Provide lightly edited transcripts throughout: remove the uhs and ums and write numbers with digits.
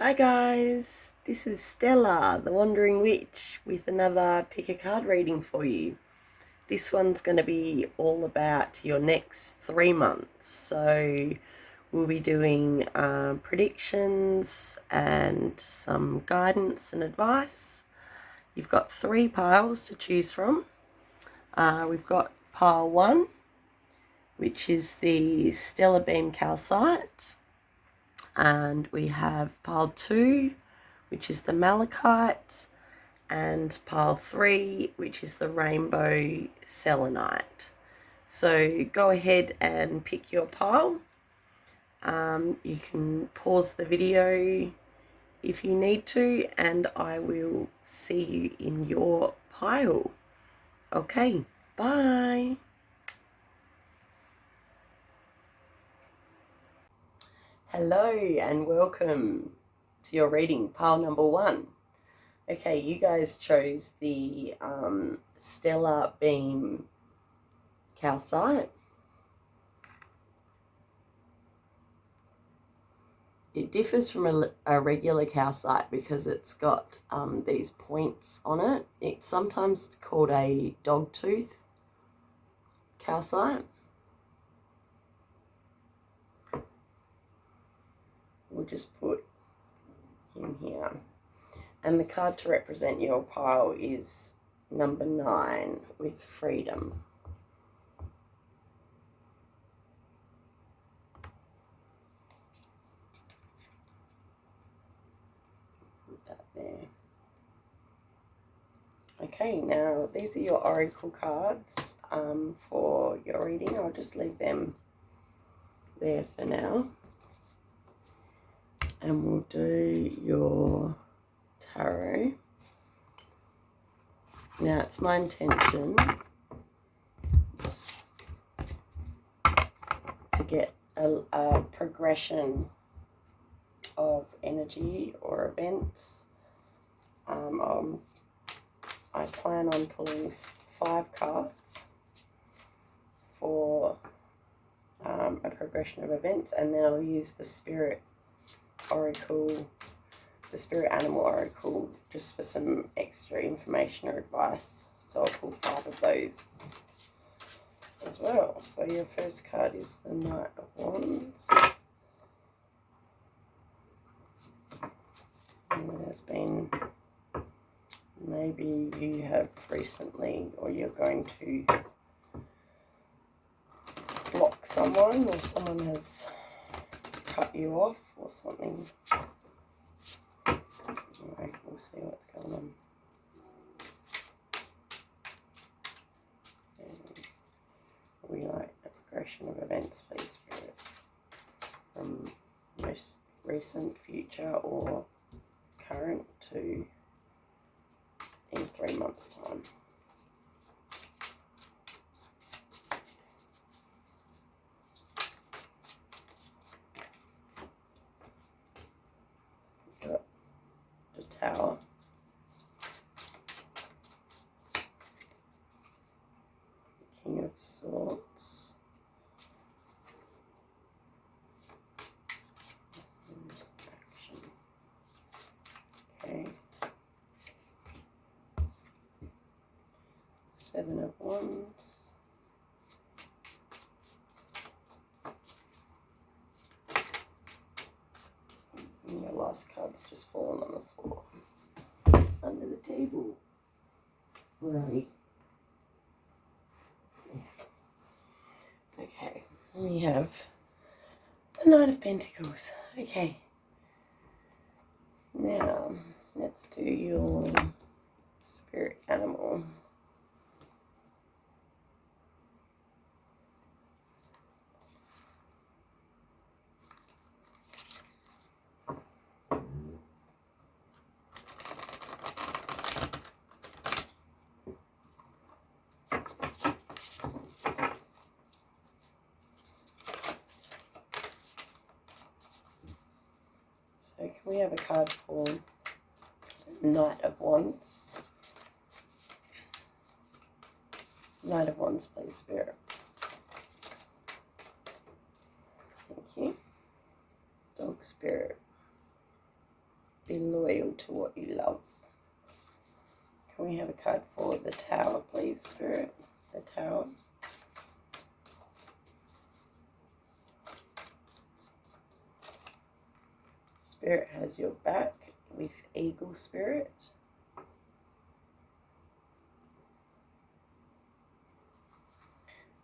Hi guys, this is Stella, the Wandering Witch, with another pick a card reading for you. This one's going to be all about your next 3 months. So we'll be doing predictions and some guidance and advice. You've got 3 piles to choose from. We've got pile 1, which is the Stellar Beam Calcite. And we have pile 2, which is the malachite, and pile 3, which is the rainbow selenite. So go ahead and pick your pile. You can pause the video if you need to, and I will see you in your pile. Okay, bye. Hello and welcome to your reading, pile number 1. Okay, you guys chose the Stellar Beam Calcite. It differs from a regular calcite because it's got these points on it. It's sometimes called a dogtooth calcite. We'll just put in here. And the card to represent your pile is number 9 with freedom. Put that there. Okay, now these are your oracle cards for your reading. I'll just leave them there for now. And we'll do your tarot. Now it's my intention to get a progression of energy or events. I plan on pulling 5 cards for a progression of events, and then I'll use the spirit oracle, the spirit animal oracle, just for some extra information or advice. So I'll pull 5 of those as well. So your first card is the Knight of Wands. And there's been, maybe you have recently, or you're going to block someone, or someone has cut you off or something. Alright, we'll see what's going on. And we like a progression of events, please, Spirit, from most recent, future, or current to in 3 months' time. Got the Tower, the King of Swords, action. Okay. 7 of Wands, and your last card's just fallen on the floor under the table. Where are we? Okay, we have the Knight of Pentacles. Okay, now let's do your spirit animal. So can we have a card for Knight of Wands? Knight of Wands, please, Spirit. Thank you. Dog Spirit. loyal to what you love. Can we have a card for the Tower, please, Spirit? The Tower. Spirit has your back with Eagle Spirit.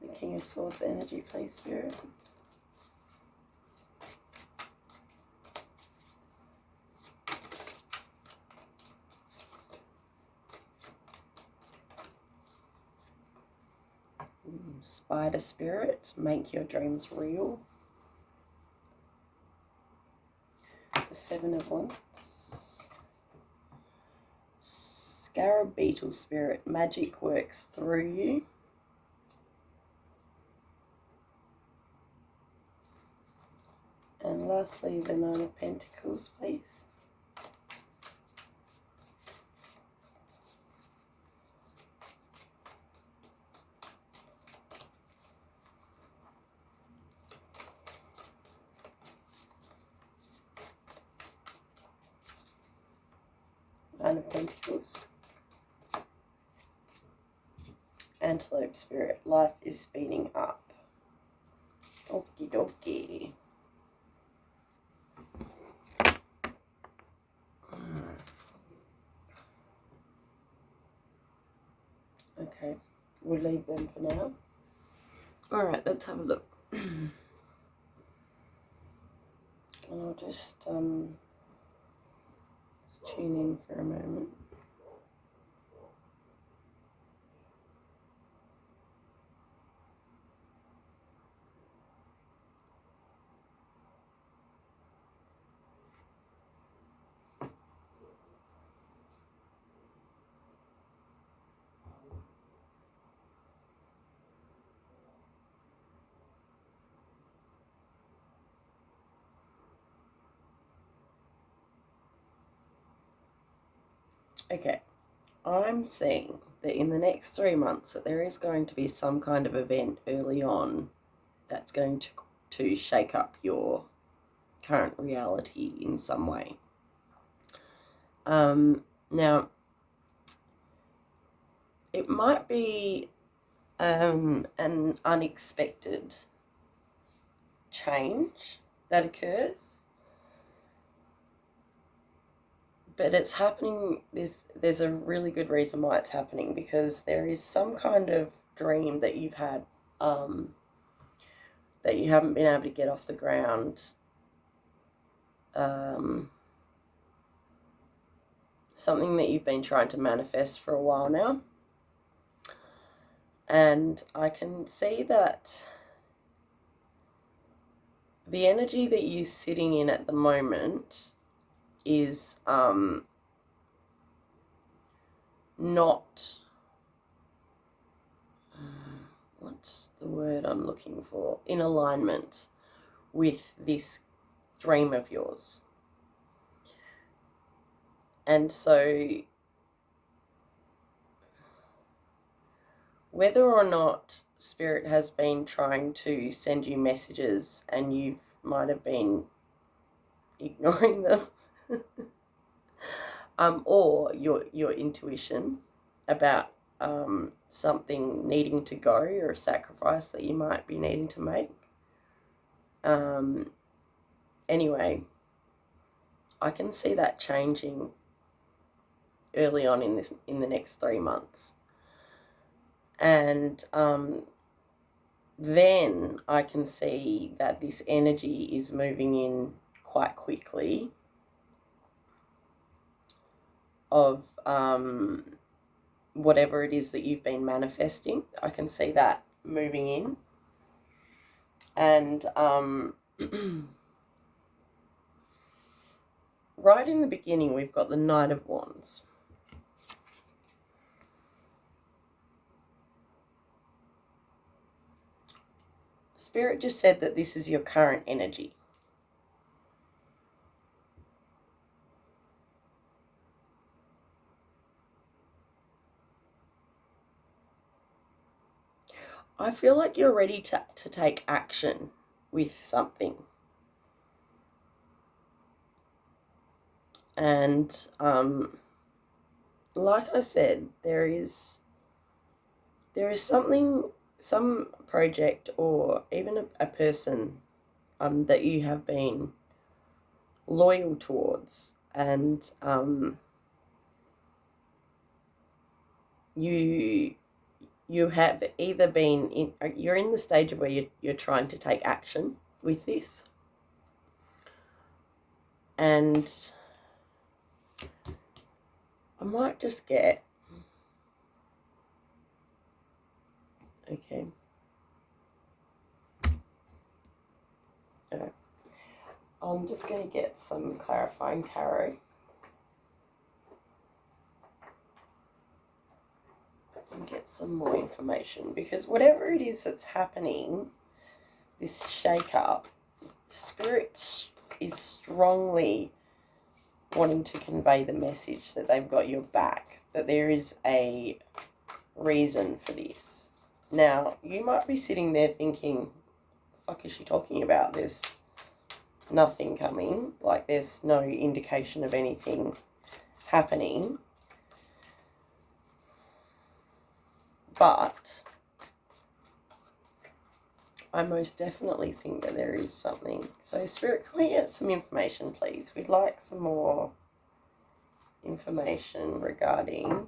The King of Swords energy, please, Spirit. Spider Spirit, make your dreams real. The Seven of Wands. Scarab Beetle Spirit, magic works through you. And lastly, the Nine of Pentacles, please. Nine of Pentacles. Antelope Spirit, life is speeding up. Okie dokie. Okay, we'll leave them for now. Alright, let's have a look. And I'll just tune in for a moment. Okay, I'm seeing that in the next 3 months that there is going to be some kind of event early on that's going to shake up your current reality in some way. Now, it might be an unexpected change that occurs. But it's happening, there's a really good reason why it's happening, because there is some kind of dream that you've had that you haven't been able to get off the ground. Something that you've been trying to manifest for a while now. And I can see that the energy that you're sitting in at the moment is not, what's the word I'm looking for, in alignment with this dream of yours. And so whether or not Spirit has been trying to send you messages and you might have been ignoring them, or your intuition about something needing to go, or a sacrifice that you might be needing to make. Anyway, I can see that changing early on in the next 3 months. And then I can see that this energy is moving in quite quickly of whatever it is that you've been manifesting. I can see that moving in. And right in the beginning, we've got the Knight of Wands. Spirit just said that this is your current energy. I feel like you're ready to take action with something. And like I said, there is something, some project or even a person that you have been loyal towards, and you have either been in, you're in the stage where you're trying to take action with this, and I might just get, okay, I'm just going to get some clarifying tarot and get some more information, because whatever it is that's happening, this shake-up, Spirit is strongly wanting to convey the message that they've got your back, that there is a reason for this. Now, you might be sitting there thinking, the fuck is she talking about? There's nothing coming, like there's no indication of anything happening. But I most definitely think that there is something. So, Spirit, can we get some information, please? We'd like some more information regarding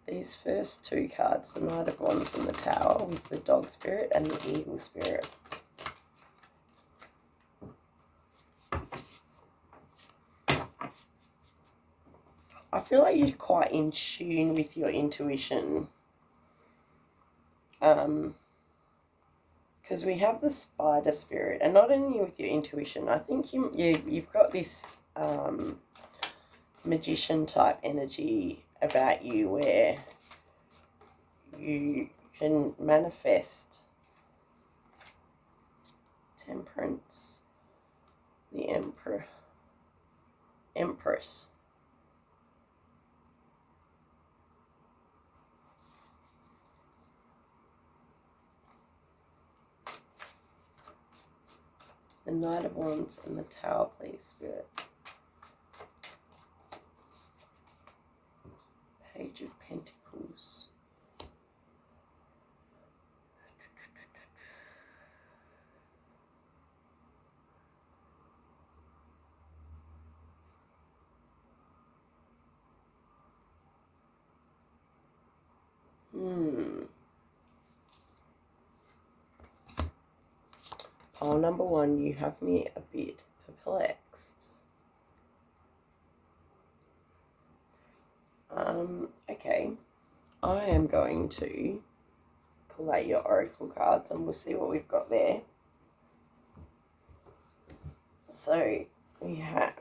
these first two cards, the Knight of Wands and the Tower, with the Dog Spirit and the Eagle Spirit. I feel like you're quite in tune with your intuition. Because we have the Spider Spirit, and not only with your intuition, I think you've got this magician type energy about you, where you can manifest Temperance, the Empress. The Knight of Wands and the Tower, please, Spirit. Page of Pentacles. Pile number one, you have me a bit perplexed. Okay. I am going to pull out your oracle cards and we'll see what we've got there. So we have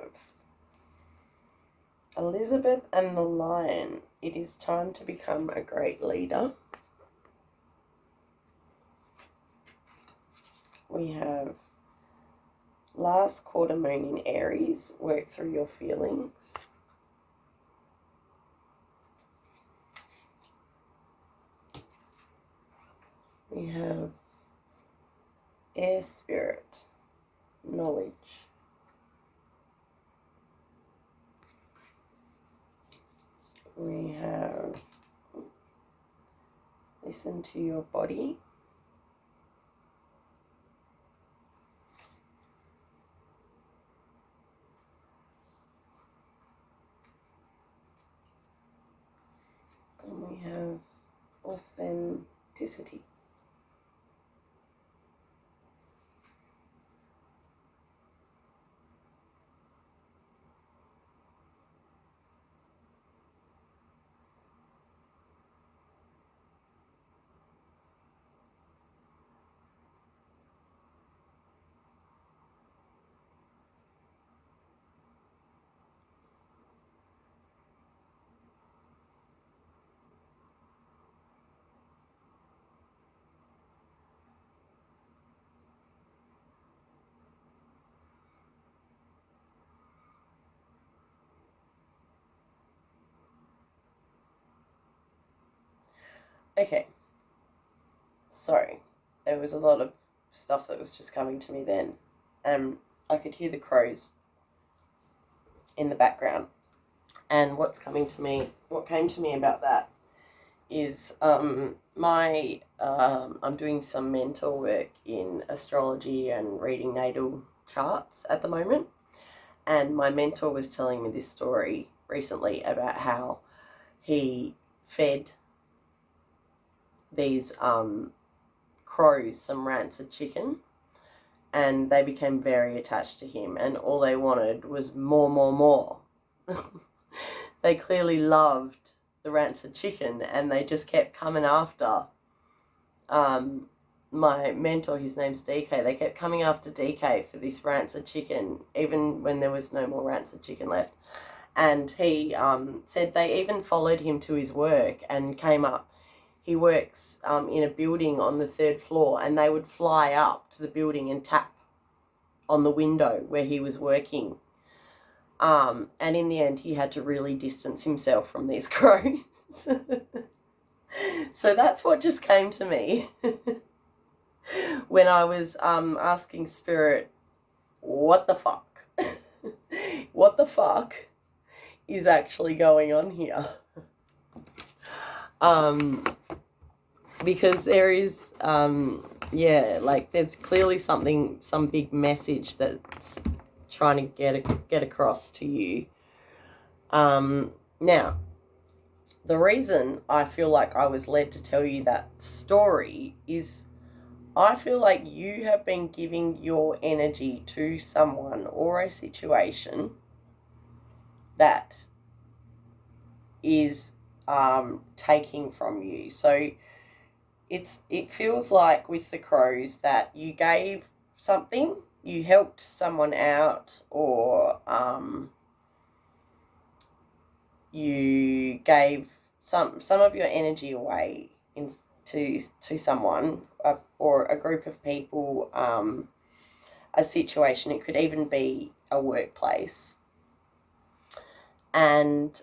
Elizabeth and the Lion. It is time to become a great leader. We have last quarter moon in Aries. Work through your feelings. We have Air Spirit, knowledge. We have listen to your body. And we have authenticity. Okay, sorry, there was a lot of stuff that was just coming to me then. I could hear the crows in the background. And what came to me about that is I'm doing some mentor work in astrology and reading natal charts at the moment. And my mentor was telling me this story recently about how he fed these crows some rancid chicken, and they became very attached to him, and all they wanted was more. They clearly loved the rancid chicken, and they just kept coming after my mentor. His name's DK. They kept coming after DK for this rancid chicken, even when there was no more rancid chicken left. And he said they even followed him to his work and came up. He works in a building on the 3rd floor, and they would fly up to the building and tap on the window where he was working. And in the end, he had to really distance himself from these crows. So that's what just came to me when I was asking Spirit, what the fuck? What the fuck is actually going on here? Because there is, there's clearly some big message that's trying to get across to you. Now, the reason I feel like I was led to tell you that story is I feel like you have been giving your energy to someone or a situation that is taking from you. So it feels like with the crows that you gave something, you helped someone out, or you gave some of your energy away to someone, or a group of people, a situation. It could even be a workplace. And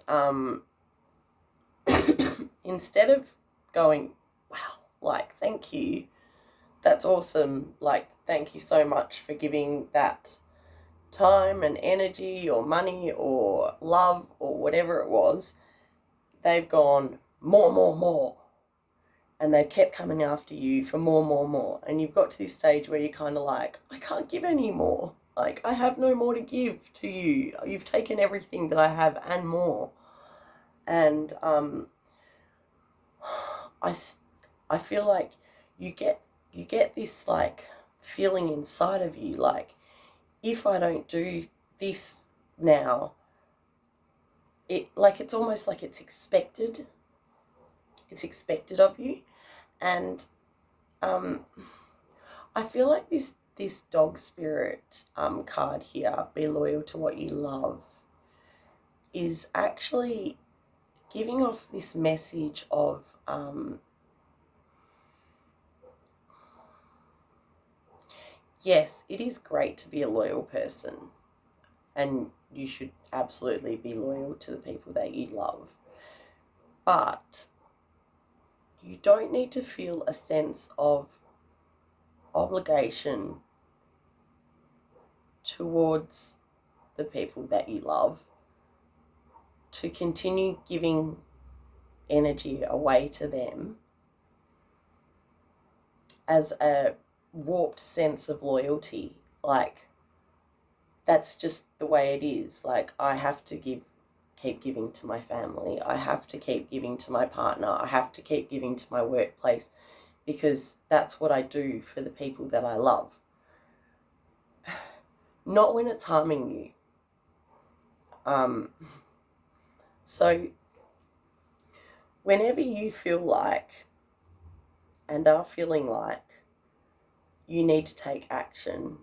instead of going, wow, like, thank you, that's awesome, like, thank you so much for giving that time and energy or money or love or whatever it was, they've gone more. And they've kept coming after you for more. And you've got to this stage where you're kind of like, I can't give any more. Like, I have no more to give to you. You've taken everything that I have and more. And I feel like you get this, like, feeling inside of you, like, if I don't do this now, it's almost like it's expected. It's expected of you. And I feel like this dog spirit card here, be loyal to what you love, is actually giving off this message of yes, it is great to be a loyal person, and you should absolutely be loyal to the people that you love, but you don't need to feel a sense of obligation towards the people that you love to continue giving energy away to them as a warped sense of loyalty. Like, that's just the way it is. Like, I have to keep giving to my family. I have to keep giving to my partner. I have to keep giving to my workplace, because that's what I do for the people that I love. Not when it's harming you. So whenever you feel like and are feeling like you need to take action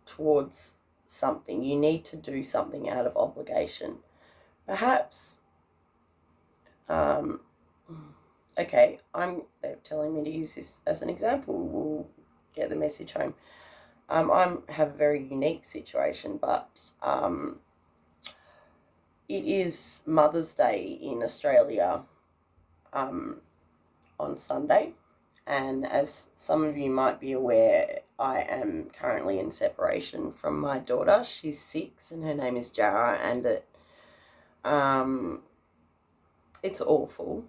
towards something, you need to do something out of obligation, perhaps, okay, they're telling me to use this as an example. We'll get the message home. I have a very unique situation, but it is Mother's Day in Australia on Sunday, and as some of you might be aware, I am currently in separation from my daughter. She's 6 and her name is Jara, and it's awful.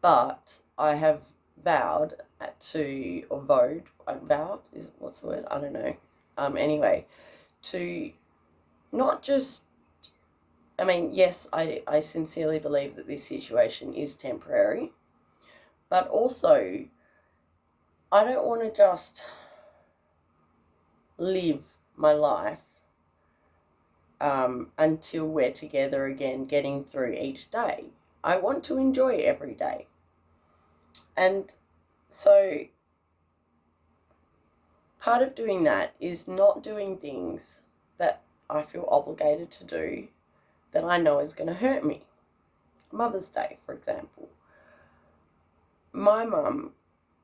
But I have vowed what's the word? I don't know. Anyway, to not just, I mean, yes, I sincerely believe that this situation is temporary, but also I don't want to just live my life until we're together again, getting through each day. I want to enjoy every day. And so part of doing that is not doing things that I feel obligated to do that I know is going to hurt me. Mother's Day, for example. My mum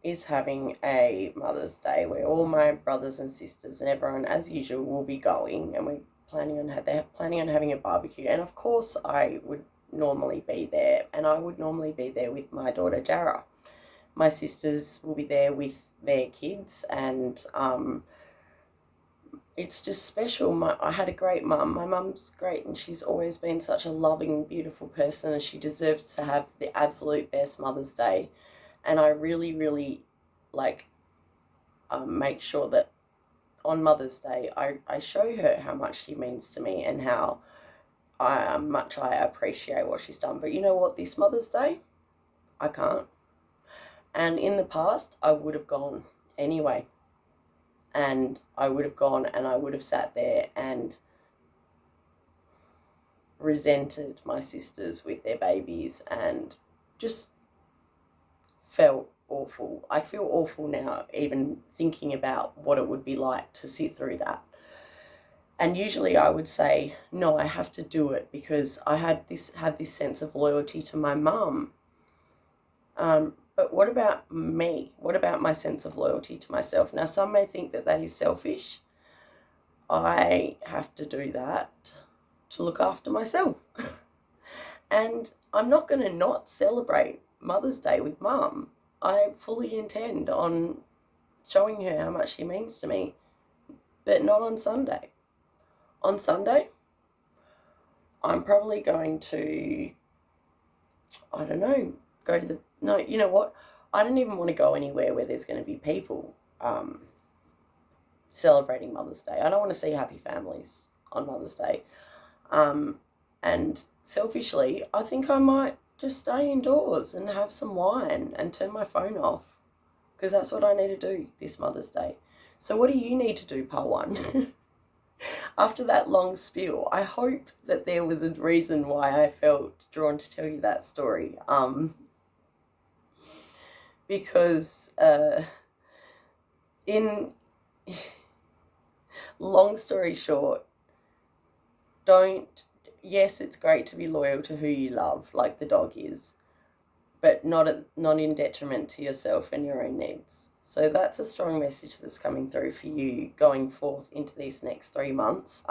is having a Mother's Day where all my brothers and sisters and everyone, as usual, will be going, and they're planning on having a barbecue. And of course, I would normally be there, and I would normally be there with my daughter Jara. My sisters will be there with their kids, and it's just special. I had a great mum. My mum's great, and she's always been such a loving, beautiful person, and she deserves to have the absolute best Mother's Day. And I really, really make sure that on Mother's Day I show her how much she means to me and how much I appreciate what she's done. But you know what? This Mother's Day, I can't. And in the past, I would have gone anyway. And I would have gone and I would have sat there and resented my sisters with their babies and just felt awful. I feel awful now even thinking about what it would be like to sit through that. And usually I would say, no, I have to do it because I had this sense of loyalty to my mum. But what about me? What about my sense of loyalty to myself? Now, some may think that that is selfish. I have to do that to look after myself. And I'm not going to not celebrate Mother's Day with Mum. I fully intend on showing her how much she means to me, but not on Sunday. On Sunday, I'm probably going to, I don't know, no, you know what? I don't even want to go anywhere where there's going to be people celebrating Mother's Day. I don't want to see happy families on Mother's Day. And selfishly, I think I might just stay indoors and have some wine and turn my phone off, because that's what I need to do this Mother's Day. So what do you need to do, Part 1? After that long spiel, I hope that there was a reason why I felt drawn to tell you that story. Because in long story short, yes, it's great to be loyal to who you love, like the dog is, but not in detriment to yourself and your own needs. So that's a strong message that's coming through for you going forth into these next 3 months.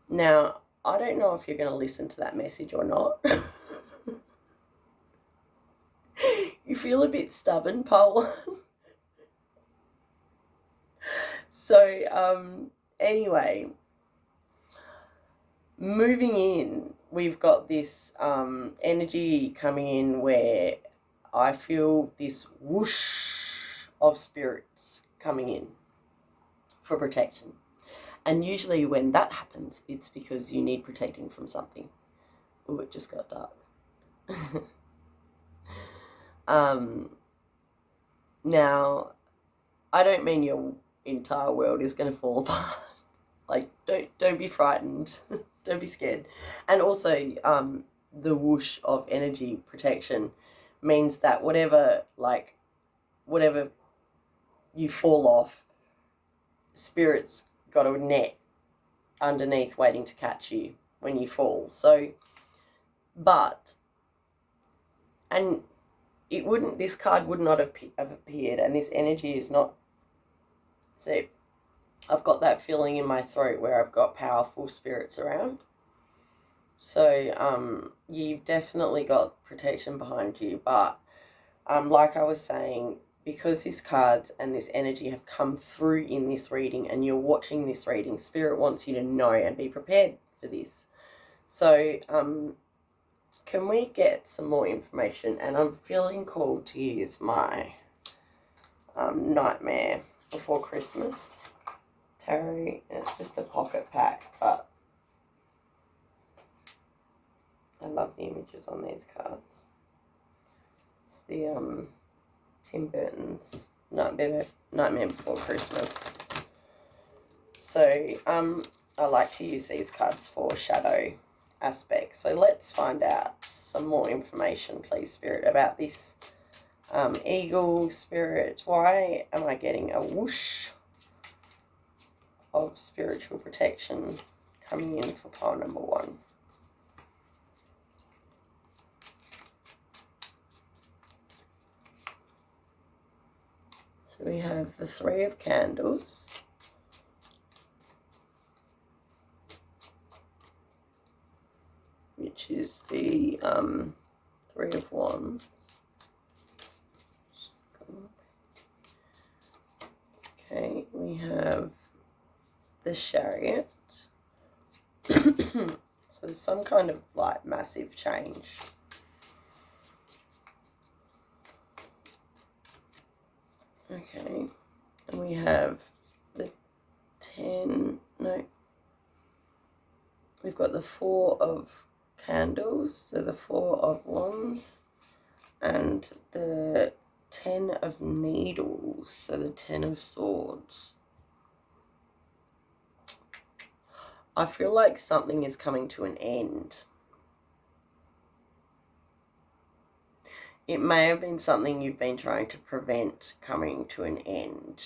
Now, I don't know if you're going to listen to that message or not. You feel a bit stubborn, Part 1. So, anyway, moving in, we've got this energy coming in where I feel this whoosh of spirits coming in for protection. And usually when that happens, it's because you need protecting from something. Oh, it just got dark. Now, I don't mean your entire world is going to fall apart. Like, don't be frightened. Don't be scared. And also, the whoosh of energy protection means that whatever you fall off, Spirit's got a net underneath waiting to catch you when you fall. So, this card would not have appeared, and this energy is not, so I've got that feeling in my throat where I've got powerful spirits around. So you've definitely got protection behind you, but like I was saying because these cards and this energy have come through in this reading and you're watching this reading, Spirit wants you to know and be prepared for this. So can we get some more information? And I'm feeling called to use my Nightmare Before Christmas tarot. It's just a pocket pack, but I love the images on these cards. It's the Tim Burton's Nightmare Before Christmas. So I like to use these cards for shadow aspects. So let's find out some more information, please, Spirit, about this eagle. Spirit, why am I getting a whoosh of spiritual protection coming in for pile number 1? So we have the 3 of Candles, which is the 3 of Wands. Okay, we have the Chariot. So there's some kind of like massive change. Okay, and we have the 10, no, we've got the 4 of Candles, so the 4 of Wands, and the 10 of Needles, so the 10 of Swords. I feel like something is coming to an end. It may have been something you've been trying to prevent coming to an end.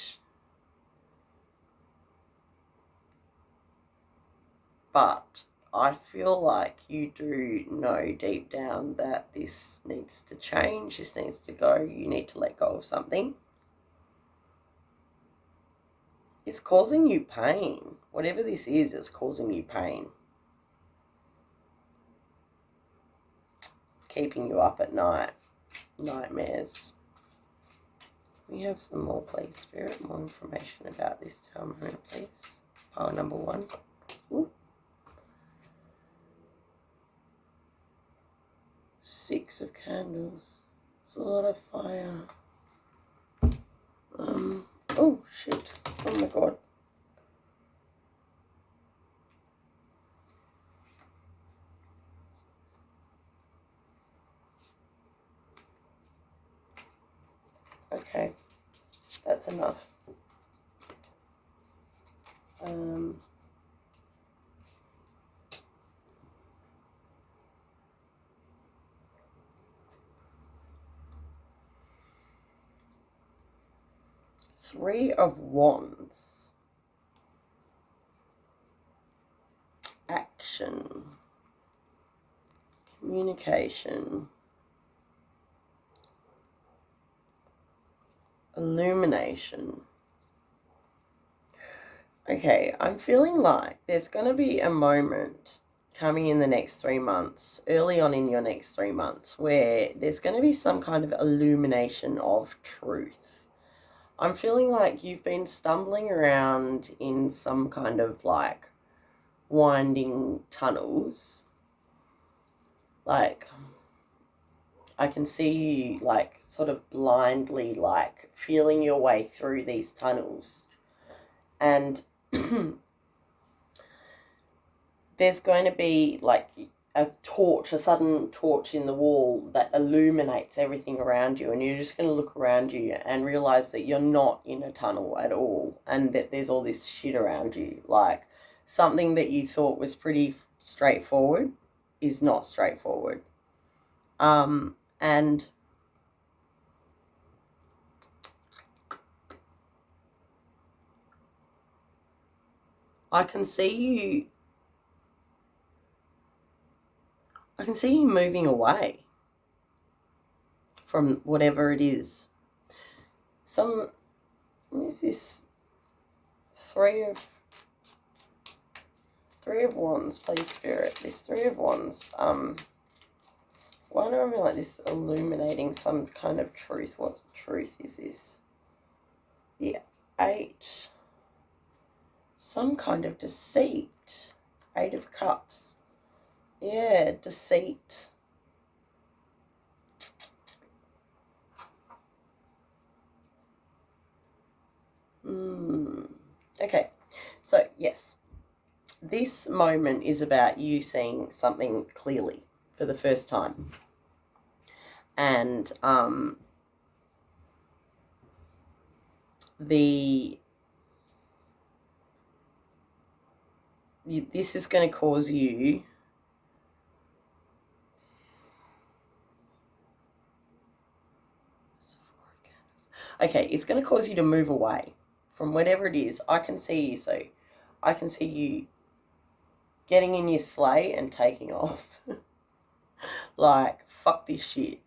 But I feel like you do know deep down that this needs to change, this needs to go, you need to let go of something. It's causing you pain. Whatever this is, it's causing you pain. Keeping you up at night. Nightmares. We have some more, please, Spirit. More information about this time, please. Pile number 1. Ooh. 6 of Candles. It's a lot of fire. Oh, shit. Oh, my God. Okay. That's enough. Three of Wands. Action. Communication. Illumination. Okay, I'm feeling like there's going to be a moment coming in the next 3 months, early on in your next 3 months, where there's going to be some kind of illumination of truth. I'm feeling like you've been stumbling around in some kind of like winding tunnels. Like, I can see you like sort of blindly like feeling your way through these tunnels. And there's going to be like a torch, a sudden torch in the wall that illuminates everything around you, and you're just going to look around you and realize that you're not in a tunnel at all, and that there's all this shit around you. Like, something that you thought was pretty straightforward is not straightforward. And I can see you moving away from whatever it is. What is this? Three of Wands, please, Spirit. This 3 of Wands. Why do I feel like this illuminating some kind of truth? What truth is this? The 8. Some kind of deceit. 8 of Cups. Yeah, deceit. Okay, so yes, this moment is about you seeing something clearly for the first time. And this is going to cause you okay, it's going to cause you to move away from whatever it is. I can see you, so I can see you getting in your sleigh and taking off. Like, fuck this shit.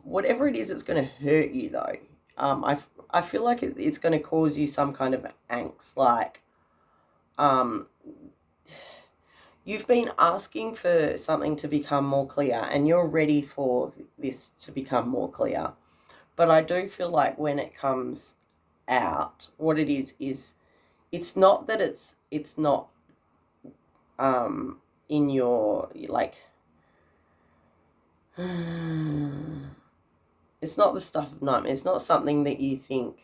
Whatever it is, it's going to hurt you, though. I feel like it's going to cause you some kind of angst. Like, you've been asking for something to become more clear, and you're ready for this to become more clear. But I do feel like when it comes out, what it is it's not that it's not in your, like, it's not the stuff of nightmare. It's not something that you think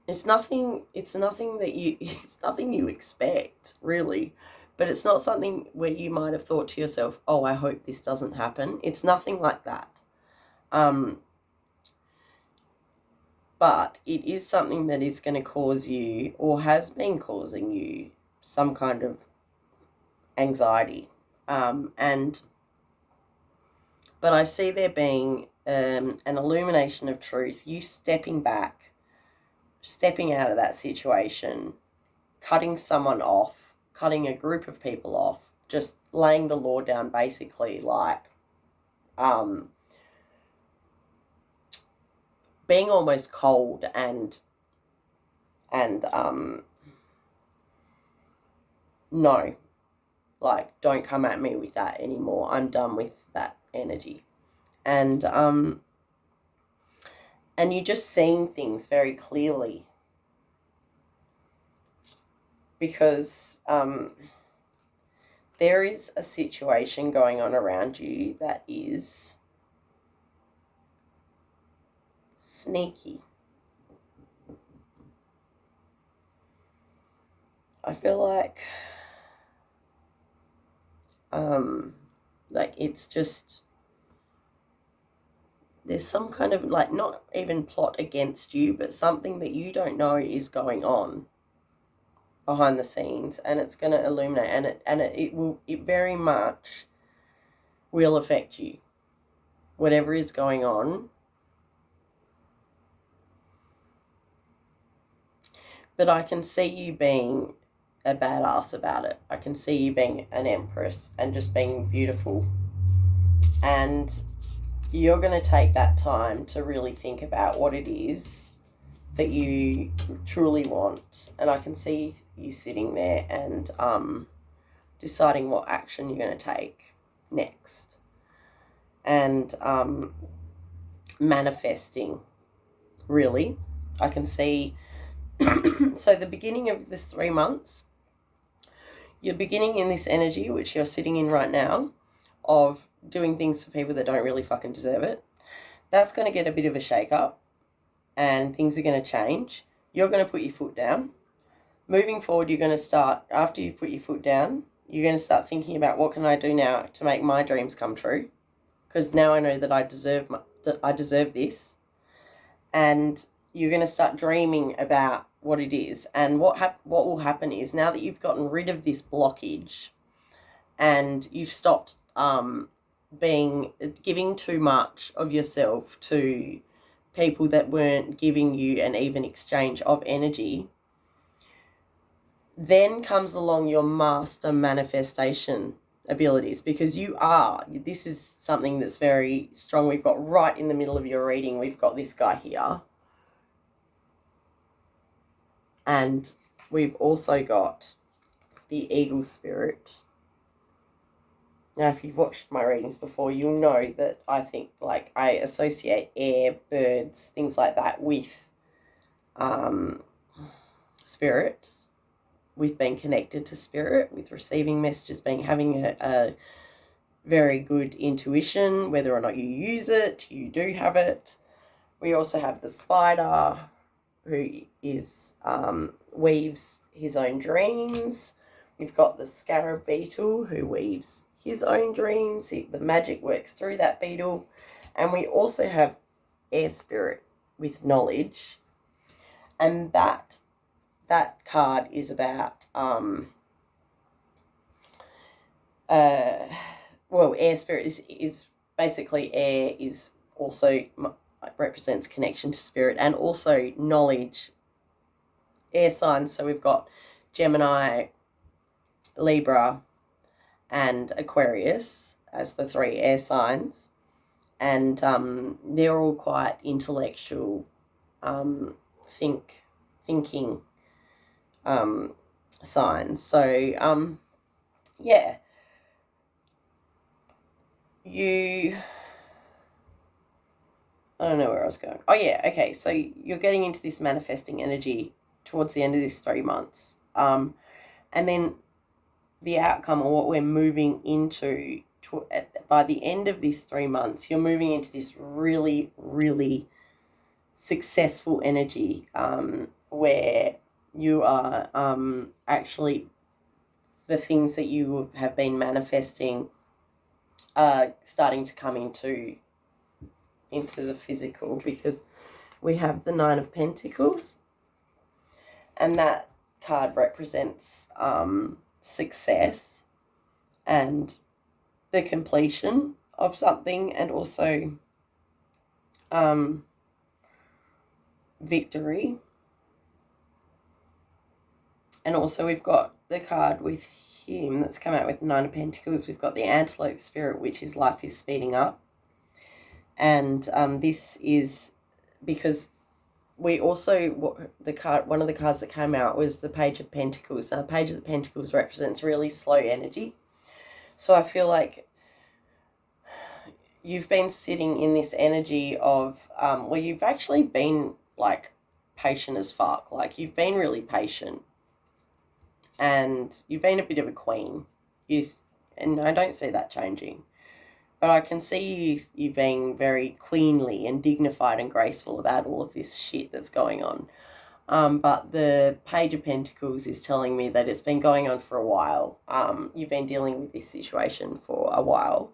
it's nothing that you it's nothing you expect, really. But it's not something where you might have thought to yourself, oh, I hope this doesn't happen. It's nothing like that. But it is something that is going to cause you, or has been causing you, some kind of anxiety. But I see there being an illumination of truth, you stepping back, stepping out of that situation, cutting someone off, cutting a group of people off, just laying the law down, basically, like being almost cold and no, like, don't come at me with that anymore. I'm done with that energy. And you're just seeing things very clearly, because there is a situation going on around you that is sneaky. I feel like it's just, there's some kind of, like, not even plot against you, but something that you don't know is going on behind the scenes, and it's going to illuminate, and it very much will affect you, whatever is going on. But I can see you being a badass about it. I can see you being an empress and just being beautiful. And you're going to take that time to really think about what it is that you truly want. And I can see you sitting there and deciding what action you're going to take next. And manifesting, really. I can see so the beginning of this 3 months, you're beginning in this energy, which you're sitting in right now, of doing things for people that don't really fucking deserve it. That's going to get a bit of a shake up, and things are going to change. You're going to put your foot down. Moving forward, you're going to start, after you've put your foot down, you're going to start thinking about, what can I do now to make my dreams come true? Because now I know that I deserve this. And you're going to start dreaming about what it is. And what will happen is, now that you've gotten rid of this blockage and you've stopped giving too much of yourself to people that weren't giving you an even exchange of energy, then comes along your master manifestation abilities, because this is something that's very strong. We've got right in the middle of your reading, we've got this guy here. And we've also got the eagle spirit. Now, if you've watched my readings before, you'll know that I think, like, I associate air, birds, things like that with spirit, with being connected to spirit, with receiving messages, having a very good intuition. Whether or not you use it, you do have it. We also have the spider, who is weaves his own dreams. We've got the scarab beetle, who weaves his own dreams. The magic works through that beetle. And we also have air spirit with knowledge. And that card is about air spirit is basically air, is also represents connection to spirit and also knowledge. Air signs, so we've got Gemini, Libra, and Aquarius as the 3 air signs, and they're all quite intellectual, thinking signs. So yeah, I don't know where I was going. Oh yeah, okay. So you're getting into this manifesting energy towards the end of this 3 months, and then the outcome, or what we're moving into by the end of these 3 months, you're moving into this really, really successful energy, where you are actually, the things that you have been manifesting are starting to come into the physical, because we have the 9 of Pentacles, and that card represents success and the completion of something, and also victory. And also we've got the card with him that's come out with the 9 of Pentacles. We've got the antelope spirit, which is life is speeding up. And this is because we also, one of the cards that came out was the Page of Pentacles. Now, the Page of the Pentacles represents really slow energy. So I feel like you've been sitting in this energy of, where you've actually been, like, patient as fuck. Like, you've been really patient. And you've been a bit of a queen. And I don't see that changing. But I can see you being very queenly and dignified and graceful about all of this shit that's going on. But the Page of Pentacles is telling me that it's been going on for a while. You've been dealing with this situation for a while.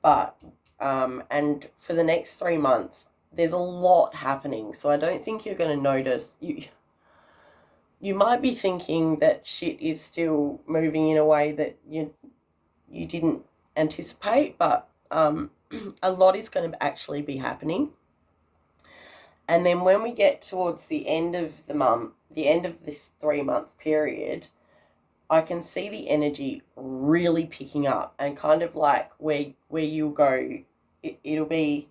But, and for the next 3 months, there's a lot happening. So I don't think you're going to notice. You might be thinking that shit is still moving in a way that you didn't anticipate, but a lot is going to actually be happening. And then when we get towards the end of the month, the end of this 3-month period, I can see the energy really picking up, and kind of like where you'll go, it'll be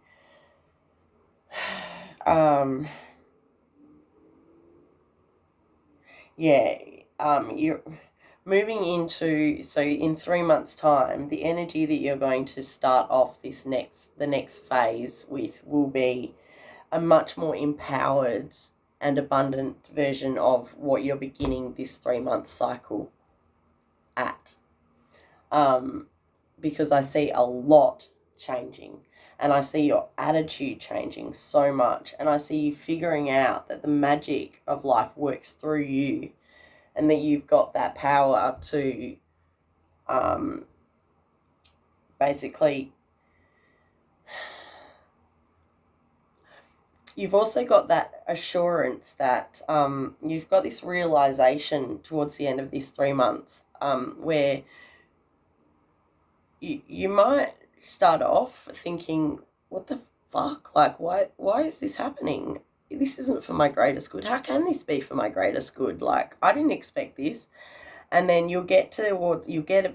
you're moving into, so in 3 months' time, the energy that you're going to start off the next phase with will be a much more empowered and abundant version of what you're beginning this 3-month cycle at. Because I see a lot changing, and I see your attitude changing so much, and I see you figuring out that the magic of life works through you, and that you've got that power to basically, you've also got that assurance that you've got this realization towards the end of this 3 months, where you might start off thinking, what the fuck? Like, why is this happening? This isn't for my greatest good. How can this be for my greatest good? Like, I didn't expect this. And then you'll get a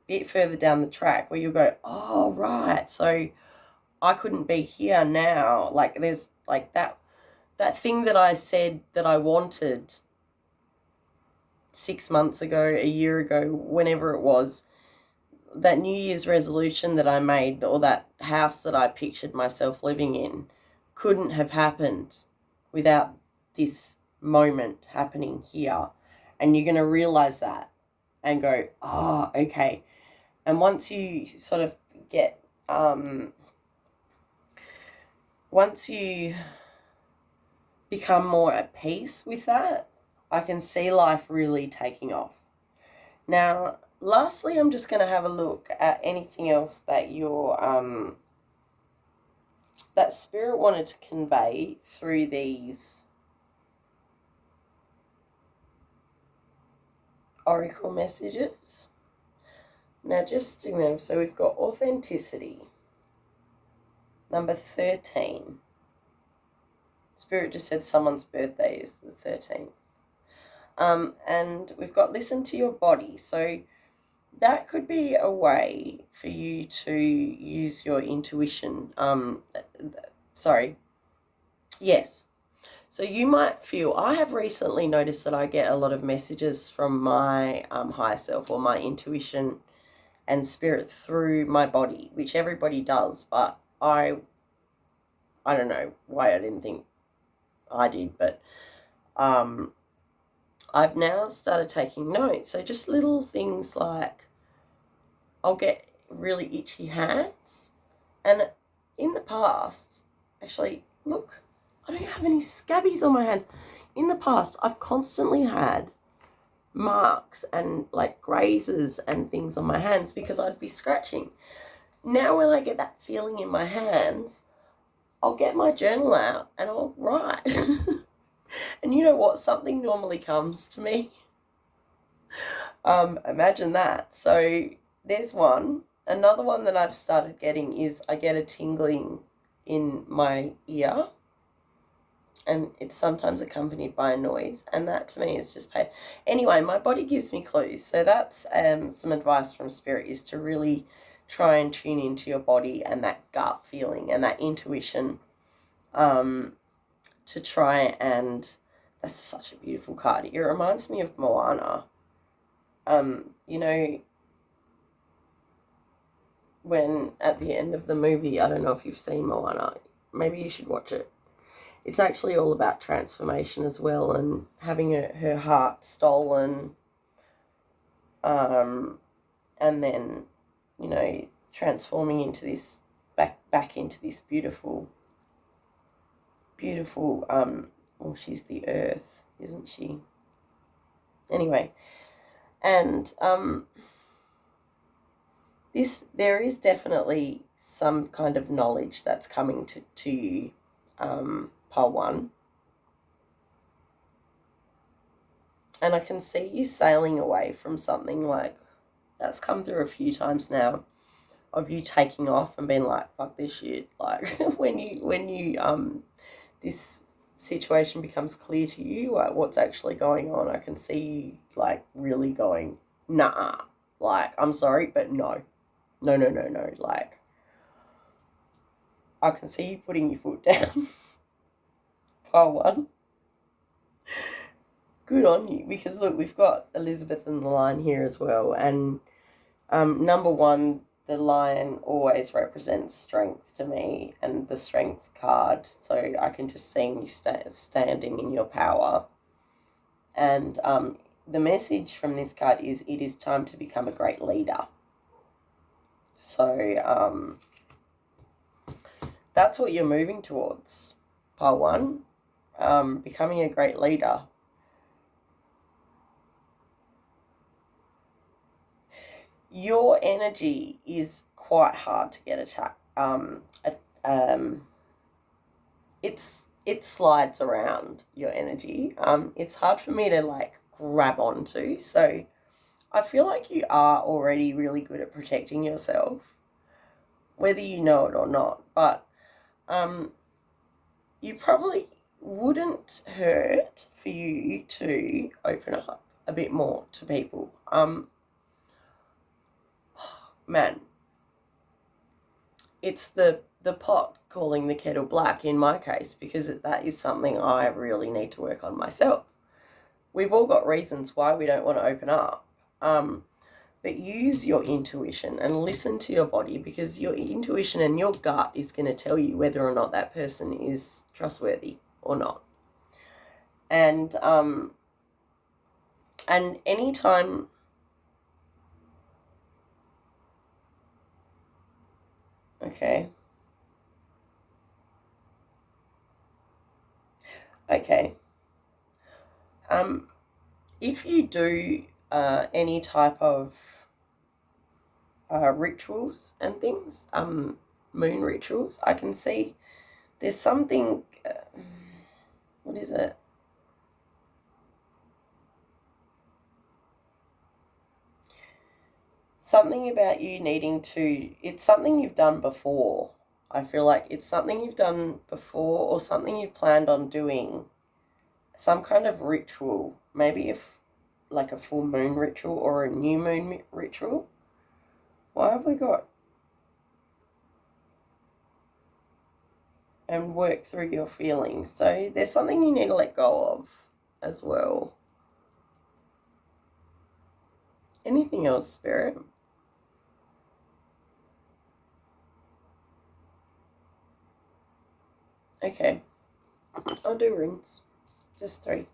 bit further down the track where you'll go, oh, right, so I couldn't be here now. Like, there's like that thing that I said that I wanted 6 months ago, a year ago, whenever it was, that New Year's resolution that I made, or that house that I pictured myself living in, couldn't have happened without this moment happening here. And you're going to realize that and go, oh, okay. And once you sort of get, once you become more at peace with that, I can see life really taking off. Now, lastly, I'm just going to have a look at anything else that that spirit wanted to convey through these oracle messages. Now, just to remember, so we've got authenticity, number 13. Spirit just said someone's birthday is the 13th. And we've got listen to your body. So that could be a way for you to use your intuition. Yes. So you might feel, I have recently noticed that I get a lot of messages from my higher self or my intuition and spirit through my body, which everybody does, but I don't know why I didn't think I did, but I've now started taking notes. So just little things like I'll get really itchy hands. And in the past, actually, look, I don't have any scabbies on my hands. In the past, I've constantly had marks and like grazes and things on my hands because I'd be scratching. Now when I get that feeling in my hands, I'll get my journal out and I'll write. And you know what? Something normally comes to me. Imagine that. So there's one. Another one that I've started getting is I get a tingling in my ear, and it's sometimes accompanied by a noise, and that to me is just pain. Anyway, my body gives me clues. So that's some advice from Spirit, is to really try and tune into your body and that gut feeling and that intuition, to try and, that's such a beautiful card. It reminds me of Moana. You know, when at the end of the movie, I don't know if you've seen Moana, maybe you should watch it. It's actually all about transformation as well, and having her heart stolen, and then, you know, transforming into this, back into this beautiful, well, she's the earth, isn't she? Anyway, and there is definitely some kind of knowledge that's coming to you, Pile 1. And I can see you sailing away from something, like that's come through a few times now, of you taking off and being like, fuck this shit. Like when you this situation becomes clear to you, like what's actually going on, I can see you like really going, nah, like I'm sorry, but no. Like I can see you putting your foot down. Pile 1. Good on you, because look, we've got Elizabeth in the line here as well, and number 1, the lion always represents strength to me, and the strength card, so I can just see you standing in your power. And the message from this card is, it is time to become a great leader. So that's what you're moving towards, Pile 1, becoming a great leader. Your energy is quite hard to get attacked. It slides around, your energy. It's hard for me to like grab onto. So I feel like you are already really good at protecting yourself, whether you know it or not. But you probably wouldn't hurt for you to open up a bit more to people. Man, it's the pot calling the kettle black in my case, because that is something I really need to work on myself. we've all got reasons why we don't want to open up. But use your intuition and listen to your body, because your intuition and your gut is going to tell you whether or not that person is trustworthy or not. And anytime, okay, if you do any type of rituals and things, moon rituals, I can see there's something, what is it? Something about you needing to, it's something you've done before. I feel like it's something you've done before, or something you've planned on doing, some kind of ritual, maybe if like a full moon ritual or a new moon ritual. Why have we got, and work through your feelings? So there's something you need to let go of as well. Anything else, Spirit? Okay, I'll do runes. Just 3.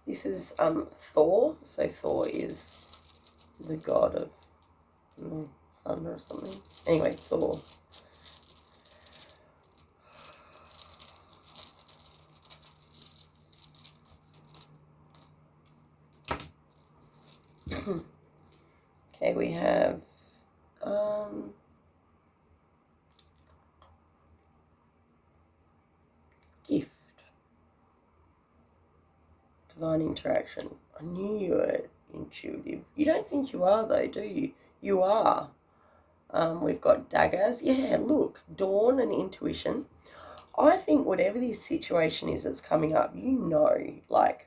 This is Thor. So Thor is the god of thunder or something. Anyway, Thor. Okay, we have gift. Divine interaction. I knew you were intuitive. You don't think you are though, do you? You are. We've got daggers. Yeah, look, dawn and intuition. I think whatever this situation is that's coming up, like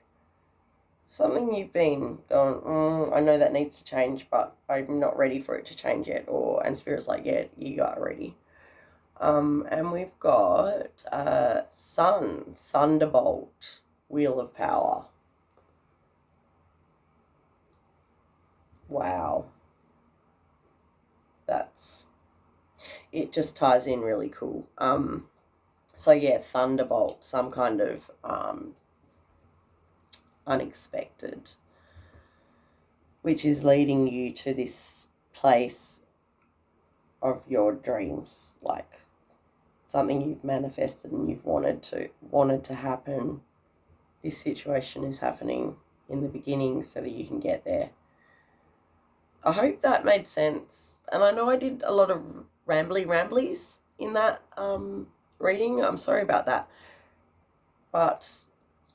something you've been going, I know that needs to change, but I'm not ready for it to change yet. And Spirit's like, yeah, you got ready. And we've got Sun, Thunderbolt, Wheel of Power. Wow. It just ties in really cool. So yeah, Thunderbolt, some kind of unexpected, which is leading you to this place of your dreams, like something you've manifested and you've wanted to happen. This situation is happening in the beginning so that you can get there. I hope that made sense. And I know I did a lot of ramblies in that reading. I'm sorry about that. But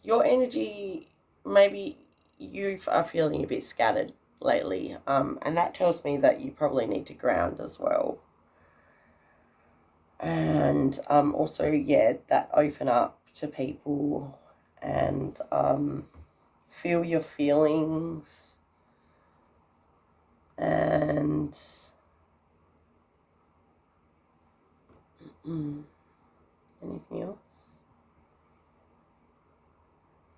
your energy, maybe you are feeling a bit scattered lately. And that tells me that you probably need to ground as well. And also, yeah, that open up to people and feel your feelings. And anything else?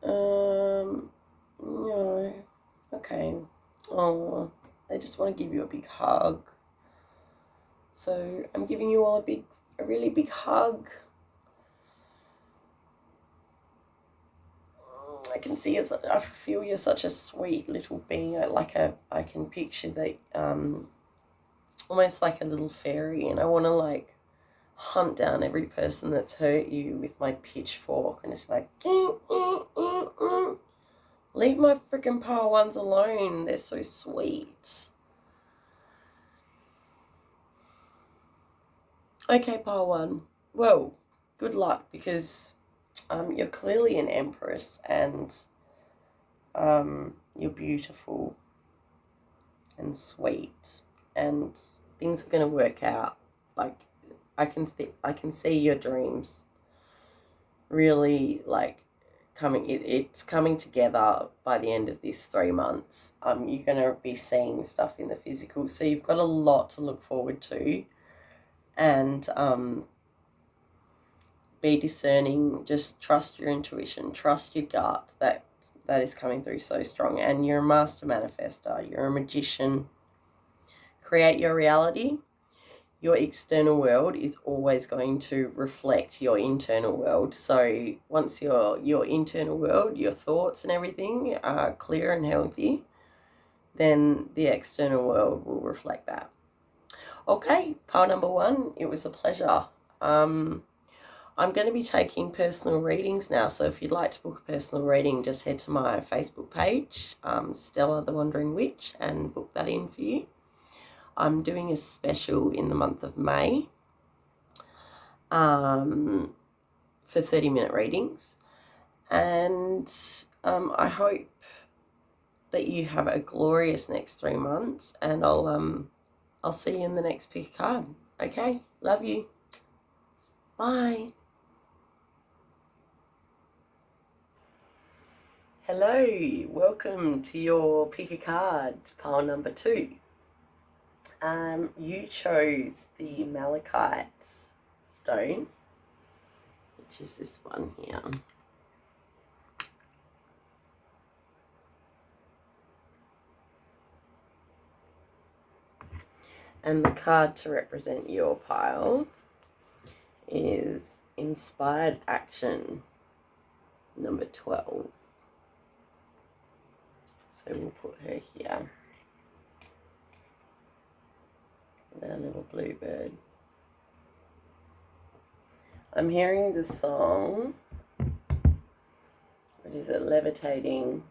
No. Okay. Oh, they just want to give you a big hug. So I'm giving you all a really big hug. I can see I feel you're such a sweet little being. I can picture that almost like a little fairy, and I want to like hunt down every person that's hurt you with my pitchfork, and it's like, leave my freaking power ones alone. They're so sweet. Okay, power one. Well, good luck, because you're clearly an empress, and you're beautiful and sweet, and things are going to work out. Like I can see your dreams really like it's coming together by the end of this 3 months. You're going to be seeing stuff in the physical, so you've got a lot to look forward to. And be discerning. Just trust your intuition, trust your gut, that that is coming through so strong. And you're a master manifester. You're a magician. Create your reality. Your external world is always going to reflect your internal world. So once your internal world, your thoughts and everything are clear and healthy, then the external world will reflect that. Okay, pile number 1, it was a pleasure. I'm going to be taking personal readings now, so if you'd like to book a personal reading, just head to my Facebook page, Stella the Wandering Witch, and book that in for you. I'm doing a special in the month of May for 30-minute readings, and I hope that you have a glorious next 3 months, and I'll see you in the next pick a card. Okay, love you. Bye. Hello, welcome to your pick a card, pile number 2. You chose the malachite stone, which is this one here. And the card to represent your pile is Inspired Action, number 12. So we'll put her here with our little bluebird. I'm hearing the song, what is it, Levitating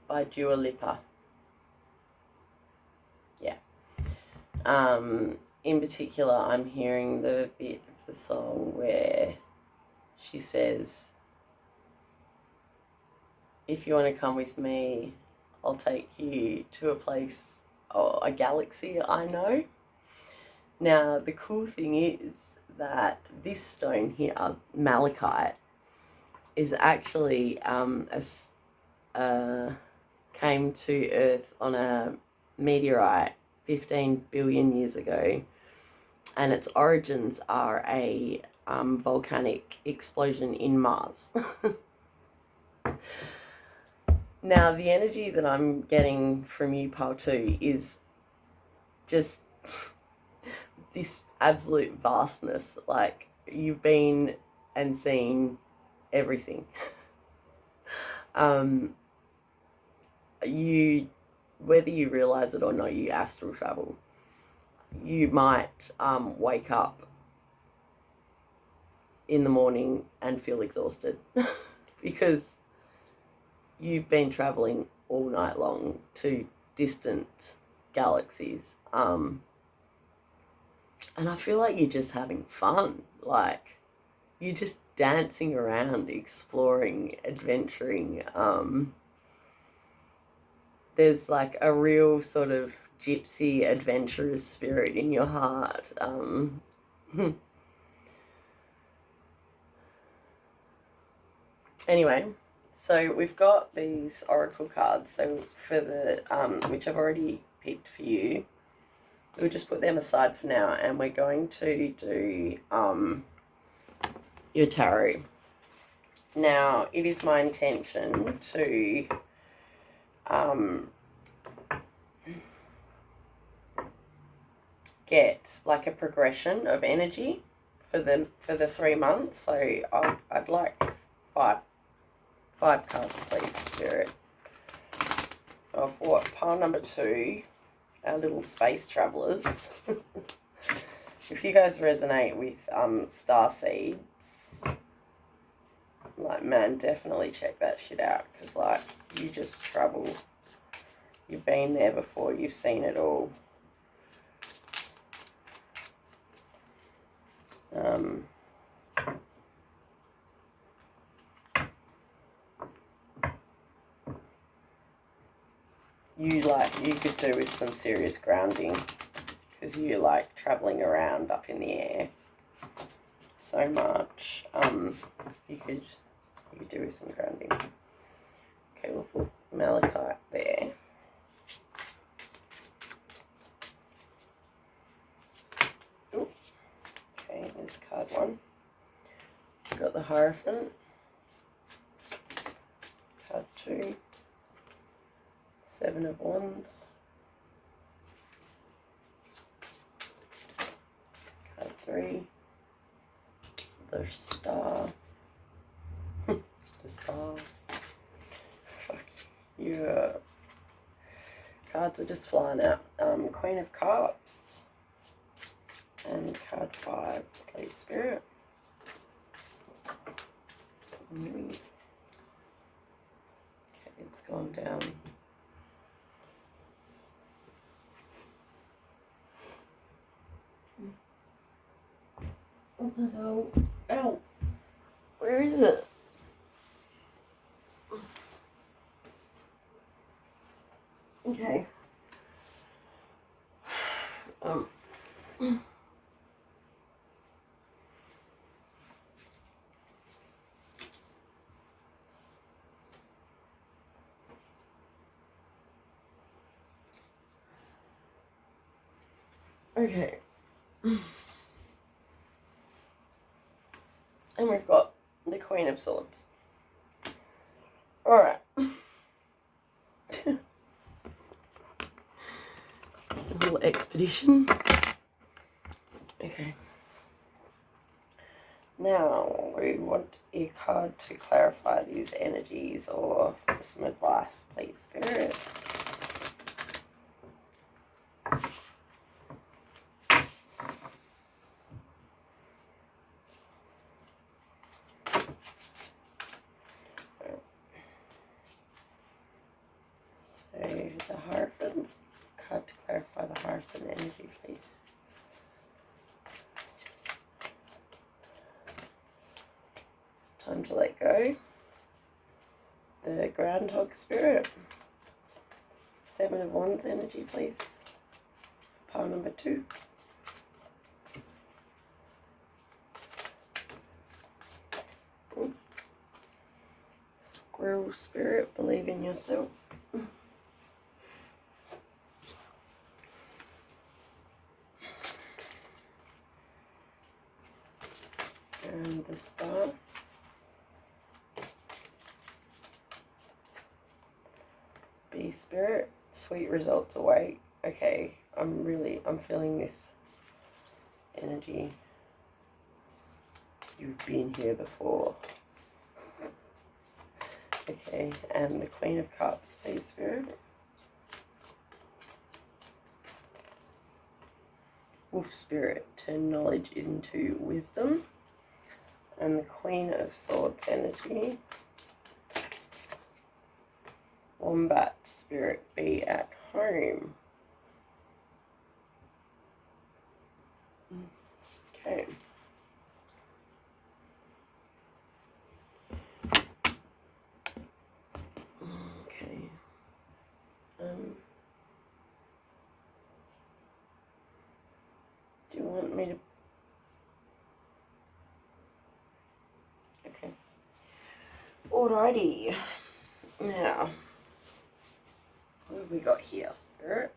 by Dua Lipa. Yeah. In particular, I'm hearing the bit of the song where she says, if you want to come with me, I'll take you to a place, or a galaxy I know. Now, the cool thing is that this stone here, malachite, is actually came to Earth on a meteorite 15 billion years ago, and its origins are a volcanic explosion in Mars. Now, the energy that I'm getting from you, pile 2, is just this absolute vastness. Like, you've been and seen everything. You, whether you realize it or not, you astral travel. You might wake up in the morning and feel exhausted because you've been traveling all night long to distant galaxies. And I feel like you're just having fun. Like, you're just dancing around, exploring, adventuring. There's like a real sort of gypsy, adventurous spirit in your heart. Anyway, so we've got these oracle cards. So for the which I've already picked for you, we'll just put them aside for now, and we're going to do your tarot. Now, it is my intention to get like a progression of energy for the 3 months. So I'd like five cards, please, Spirit, of what pile number 2, our little space travelers. If you guys resonate with starseeds, like, man, definitely check that shit out, because like, you just travel. You've been there before. You've seen it all. You could do with some serious grounding, because you like traveling around up in the air so much. You could do with some grounding. Okay, we'll put malachite there. Ooh. Okay, there's card 1. We've got the Hierophant. 2, 7 of Wands, card 3, the Star, the Star, fuck, yeah, cards are just flying out, Queen of Cups, and card 5, please Spirit. Okay, it's gone down. What the hell? Ow! Where is it? Okay. Okay. And we've got the Queen of Swords. Alright. A little expedition. Okay. Now, we want a card to clarify these energies or for some advice, please, Spirit. So, the Hierophant. Card to clarify the Hierophant energy, please. Time to let go. The Groundhog Spirit. 7 of Wands energy, please. Pile number 2. Squirrel Spirit, believe in yourself. And the Star. Bee Spirit, sweet results await. Okay, I'm feeling this energy. You've been here before. Okay, and the Queen of Cups, please, Spirit. Wolf Spirit, turn knowledge into wisdom. And the Queen of Swords energy. Wombat Spirit, be at home. Okay. Okay. Do you want me to? Okay. Alrighty. Now, what have we got here, Spirit?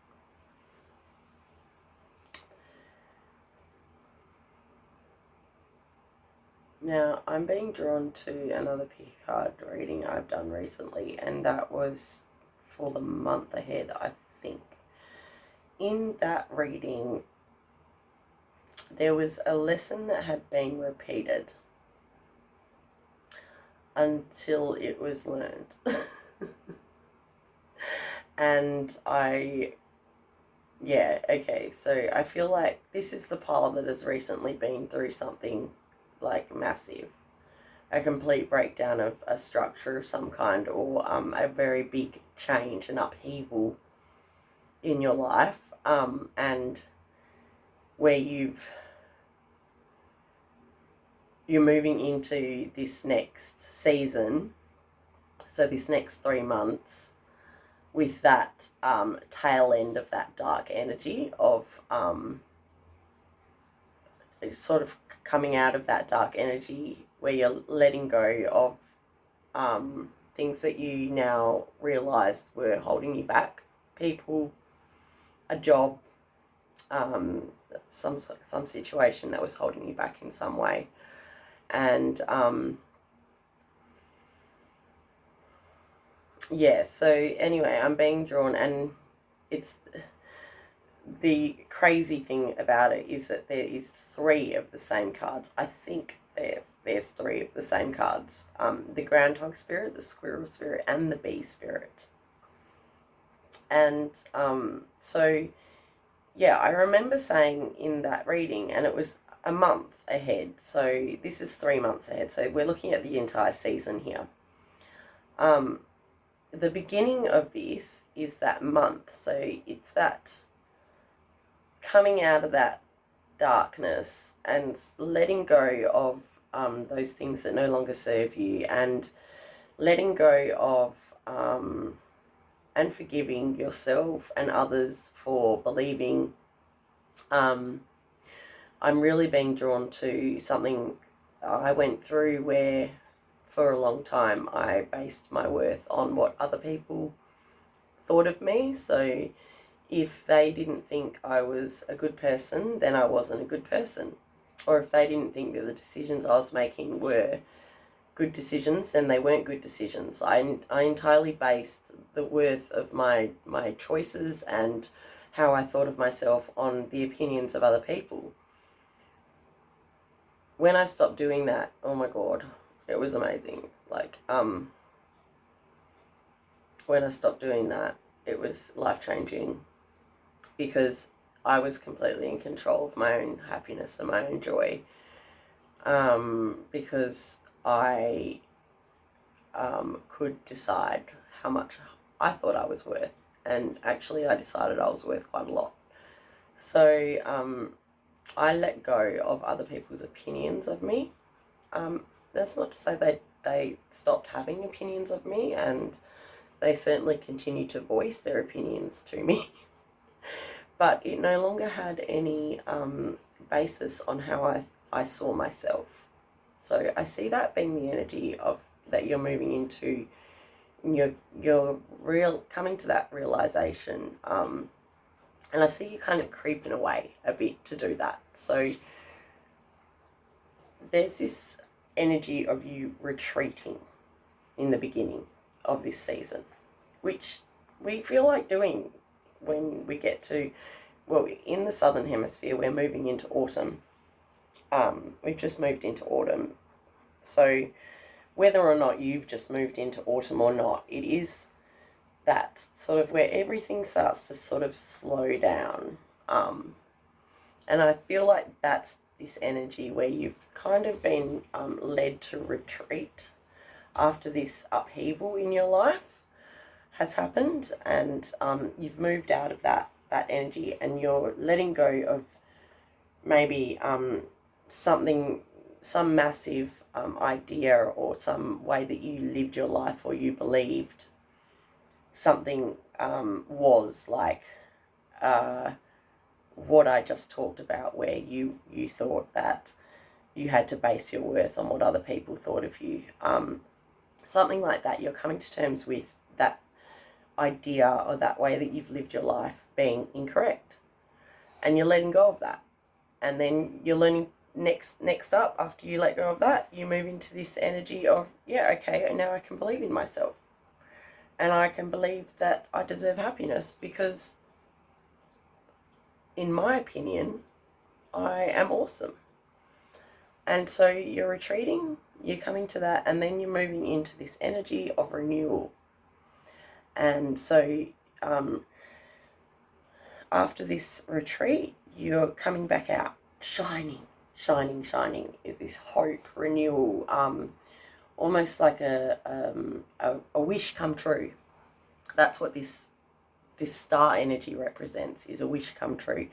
Now, I'm being drawn to another pickacard reading I've done recently, and that was for the month ahead, I think. In that reading, there was a lesson that had been repeated until it was learned. And yeah, okay, so I feel like this is the pile that has recently been through something like massive, a complete breakdown of a structure of some kind, or a very big change, an upheaval in your life, and where you're moving into this next season, so this next 3 months, with that tail end of that dark energy of sort of coming out of that dark energy where you're letting go of things that you now realised were holding you back. People, a job, some situation that was holding you back in some way. And yeah, so anyway, I'm being drawn, and it's the crazy thing about it is that there is three of the same cards. I think there's three of the same cards. The groundhog spirit, the squirrel spirit, and the bee spirit. And so, yeah, I remember saying in that reading, and it was a month ahead. So this is 3 months ahead. So we're looking at the entire season here. The beginning of this is that month. So it's that coming out of that darkness and letting go of those things that no longer serve you, and letting go of and forgiving yourself and others for believing. I'm really being drawn to something I went through where for a long time I based my worth on what other people thought of me. So if they didn't think I was a good person, then I wasn't a good person. Or if they didn't think that the decisions I was making were good decisions, then they weren't good decisions. I entirely based the worth of my choices and how I thought of myself on the opinions of other people. When I stopped doing that, oh my God, it was amazing. Like, when I stopped doing that, it was life-changing, because I was completely in control of my own happiness and my own joy, because I could decide how much I thought I was worth, and actually I decided I was worth quite a lot. So I let go of other people's opinions of me. That's not to say they stopped having opinions of me, and they certainly continue to voice their opinions to me. But it no longer had any basis on how I saw myself. So I see that being the energy of that you're moving into. You're coming to that realization, and I see you kind of creeping away a bit to do that. So there's this energy of you retreating in the beginning of this season, which we feel like doing when we get to, well, in the southern hemisphere, we're moving into autumn. We've just moved into autumn. So whether or not you've just moved into autumn or not, it is that sort of where everything starts to sort of slow down. And I feel like that's this energy where you've kind of been led to retreat after this upheaval in your life has happened, and you've moved out of that energy, and you're letting go of maybe some massive idea, or some way that you lived your life, or you believed something was like what I just talked about, where you thought that you had to base your worth on what other people thought of you. Something like that. You're coming to terms with that idea, or that way that you've lived your life, being incorrect, and you're letting go of that. And then you're learning next up, after you let go of that, you move into this energy of, yeah, okay, now I can believe in myself, and I can believe that I deserve happiness, because in my opinion I am awesome. And so you're retreating, you're coming to that, and then you're moving into this energy of renewal. And so after this retreat, you're coming back out shining, this hope, renewal, almost like a wish come true. That's what this star energy represents, is a wish come true.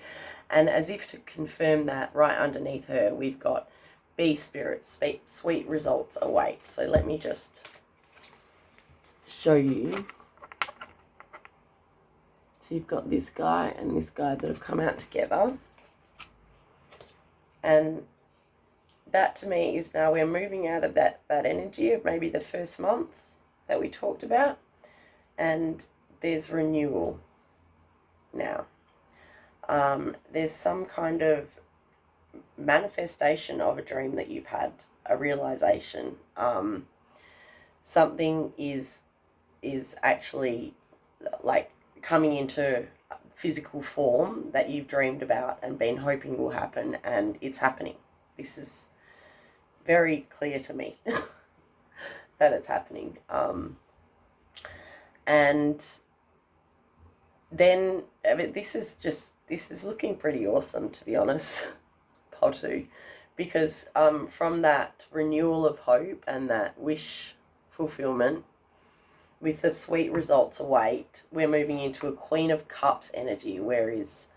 And as if to confirm that, right underneath her, we've got bee spirit, sweet results await. So let me just show you. So you've got this guy and this guy that have come out together. And that to me is, now we're moving out of that energy of maybe the first month that we talked about, and there's renewal now. There's some kind of manifestation of a dream that you've had, a realization. Something is is actually like coming into physical form that you've dreamed about and been hoping will happen, and it's happening. This is very clear to me that it's happening. And then, I mean, this is looking pretty awesome, to be honest, Potu, because from that renewal of hope and that wish fulfillment, with the sweet results await, we're moving into a Queen of Cups energy, whereas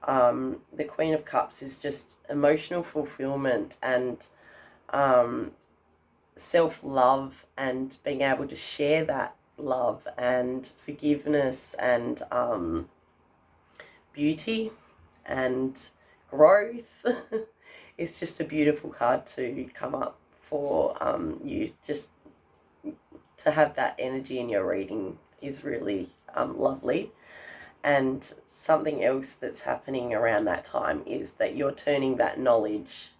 the Queen of Cups is just emotional fulfillment and self-love, and being able to share that love and forgiveness and beauty and growth. It's just a beautiful card to come up for you. Just to have that energy in your reading is really lovely. And something else that's happening around that time is that you're turning that knowledge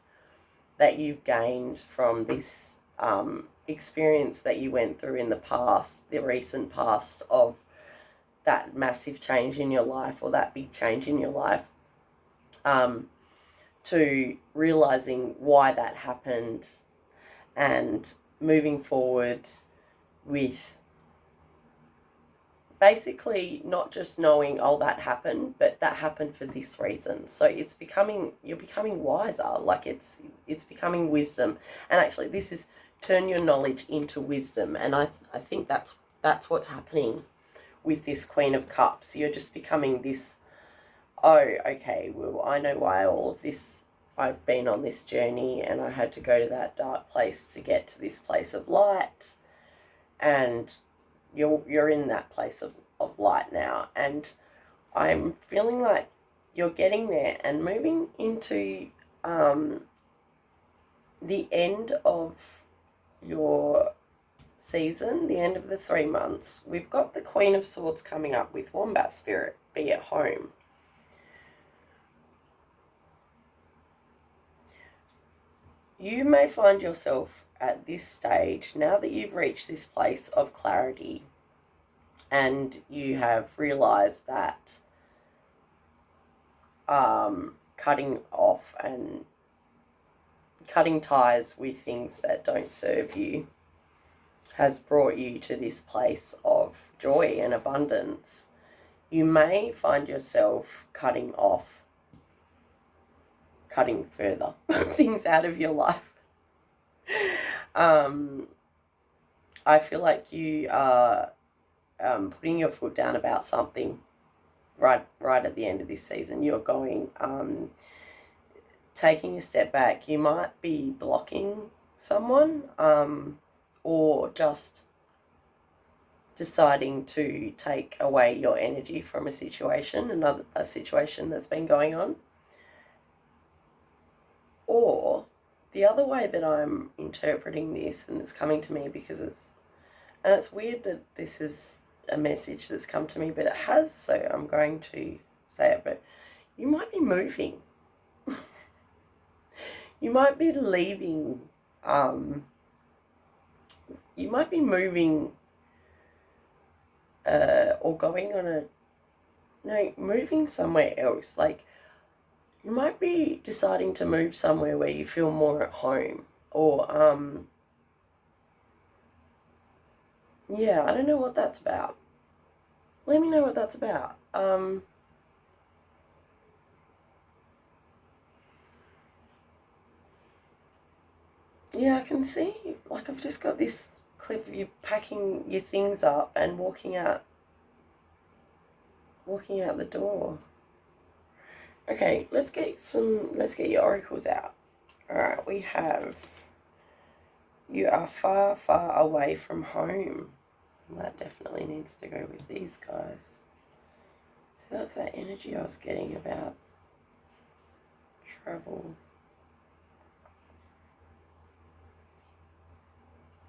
that you've gained from this experience that you went through in the past, the recent past, of that massive change in your life, or that big change in your life, to realizing why that happened and moving forward with basically not just knowing, oh, that happened, but that happened for this reason. So you're becoming wiser, like it's becoming wisdom. And actually this is turn your knowledge into wisdom, and I think that's what's happening with this Queen of Cups. You're just becoming this, oh, okay, well, I know why all of this, I've been on this journey and I had to go to that dark place to get to this place of light, and you're in that place of light now. And I'm feeling like you're getting there and moving into the end of your season, the end of the 3 months. We've got the Queen of Swords coming up with Wombat Spirit, be at home. You may find yourself at this stage, now that you've reached this place of clarity and you have realized that cutting off and cutting ties with things that don't serve you has brought you to this place of joy and abundance. You may find yourself cutting further things out of your life. I feel like you are putting your foot down about something right at the end of this season. You're going, taking a step back. You might be blocking someone, or just deciding to take away your energy from a situation, a situation that's been going on. Or the other way that I'm interpreting this, and it's coming to me because it's weird that this is a message that's come to me, but it has, so I'm going to say it. But you might be moving. You might be leaving, you might be moving, or going on moving somewhere else. Like, you might be deciding to move somewhere where you feel more at home, or, yeah, I don't know what that's about. Let me know what that's about. Yeah, I can see, like, I've just got this clip of you packing your things up and walking out the door. Okay, let's get your oracles out. Alright, we have, you are far, far away from home. That definitely needs to go with these guys. So that's that energy I was getting about travel.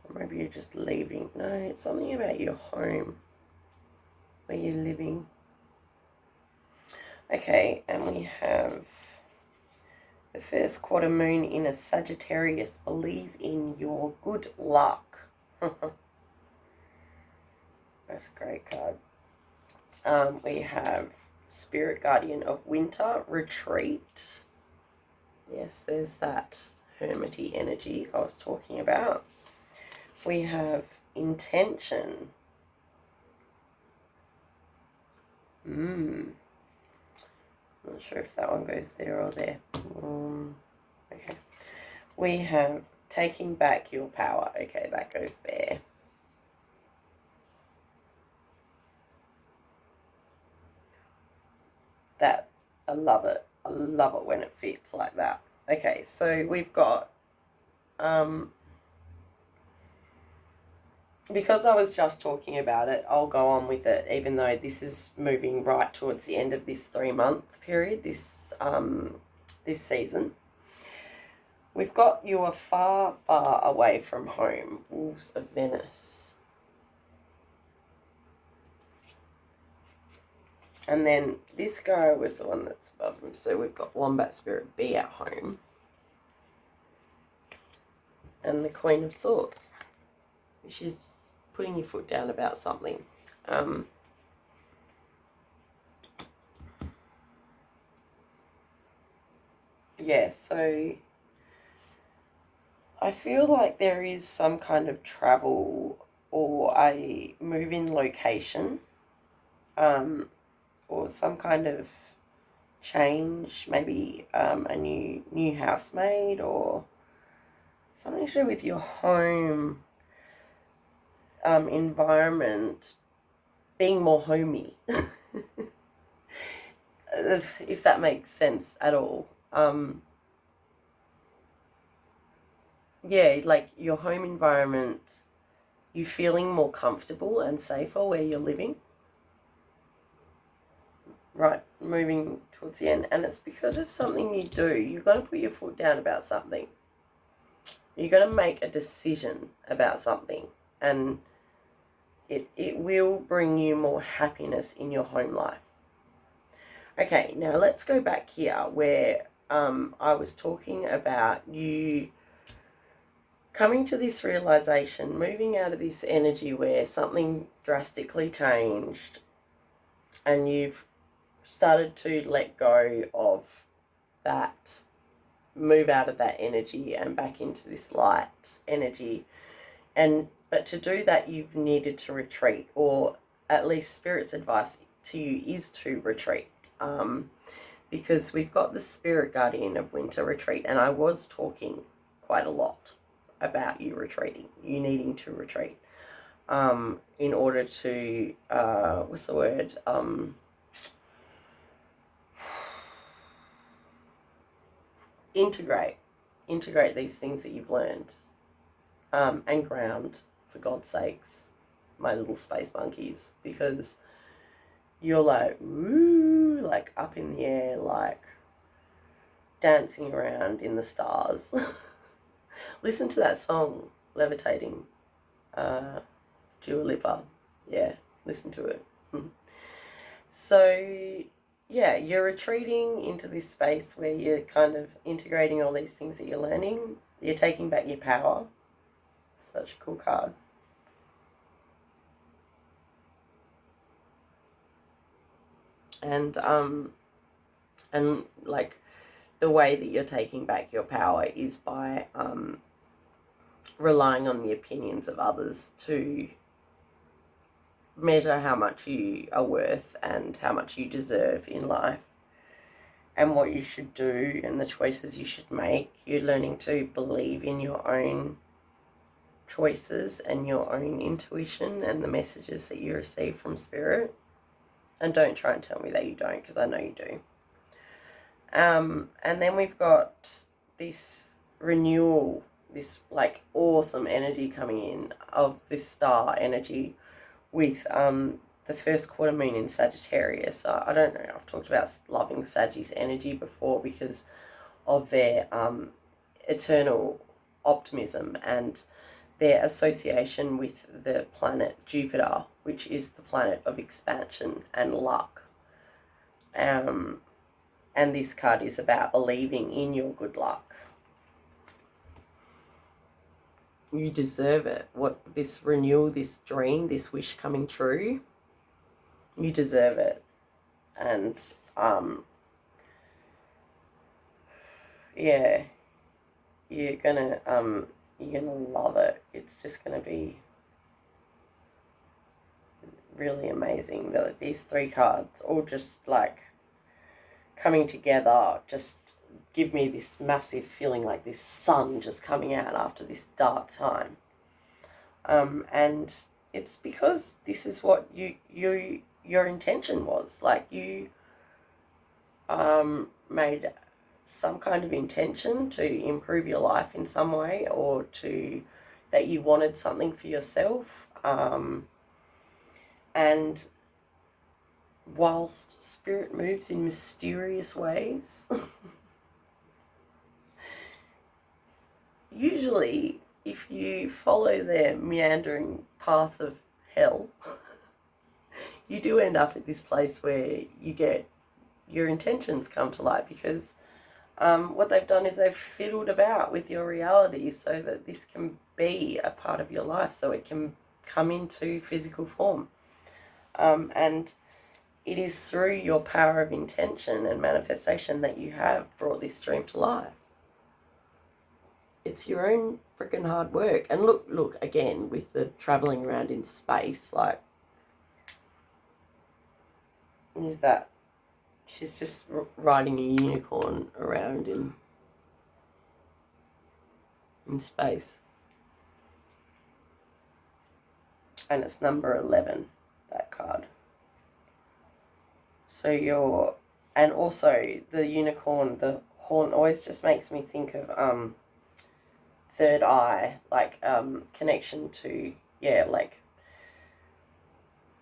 Or maybe you're just leaving. No, it's something about your home, where you're living. Okay, and we have the first quarter moon in a Sagittarius. Believe in your good luck. That's a great card. We have Spirit Guardian of Winter, Retreat. Yes, there's that hermity energy I was talking about. We have Intention. Not sure if that one goes there or there. Okay. We have Taking Back Your Power. Okay, that goes there. That, I love it. I love it when it fits like that. Okay, so we've got, because I was just talking about it, I'll go on with it, even though this is moving right towards the end of this 3-month period, this season. We've got You Are Far, Far Away from Home, Wolves of Venice. And then this guy was the one that's above him. So we've got Wombat Spirit, Be at Home. And the Queen of Swords, which is putting your foot down about something. Yeah, so I feel like there is some kind of travel or a move-in location, or some kind of change, maybe a new housemaid or something to do with your home environment being more homey, if that makes sense at all. Yeah, like your home environment, you feeling more comfortable and safer where you're living. Right, moving towards the end. And it's because of something you do. You're going to put your foot down about something. You're going to make a decision about something. And it will bring you more happiness in your home life. Okay, now let's go back here where I was talking about you coming to this realization, moving out of this energy where something drastically changed and you've started to let go of that, move out of that energy and back into this light energy. But to do that, you've needed to retreat, or at least Spirit's advice to you is to retreat. Because we've got the Spirit Guardian of Winter, Retreat, and I was talking quite a lot about you retreating, you needing to retreat, in order to, what's the word, integrate these things that you've learned, and ground, for God's sakes, my little space monkeys, because you're like, woo, like up in the air, like dancing around in the stars. Listen to that song, Levitating, Dua Lipa. Yeah, listen to it. So, yeah, you're retreating into this space where you're kind of integrating all these things that you're learning. You're taking back your power. Such a cool card. And like the way that you're taking back your power is by relying on the opinions of others to measure how much you are worth and how much you deserve in life and what you should do and the choices you should make. You're learning to believe in your own choices and your own intuition and the messages that you receive from Spirit. And don't try and tell me that you don't, because I know you do. And then we've got this renewal, this like awesome energy coming in of this star energy with the first quarter moon in Sagittarius. I don't know, I've talked about loving Sagittarius energy before because of their eternal optimism and their association with the planet Jupiter, which is the planet of expansion and luck. And this card is about believing in your good luck. You deserve it. What, this renewal, this dream, this wish coming true, you deserve it. And yeah, you're gonna love it. It's just gonna be really amazing. These three cards all just like coming together, just give me this massive feeling like this sun just coming out after this dark time. And it's because this is what your intention was. Like, you made some kind of intention to improve your life in some way, or to that you wanted something for yourself. And whilst spirit moves in mysterious ways, usually if you follow their meandering path of hell, you do end up at this place where you get your intentions come to light, because what they've done is they've fiddled about with your reality so that this can be a part of your life, so it can come into physical form. And it is through your power of intention and manifestation that you have brought this dream to life. It's your own freaking hard work. And look again with the traveling around in space, like, is that she's just riding a unicorn around in space. And it's number 11, that card. So and also the unicorn, the horn always just makes me think of third eye, like connection to, yeah, like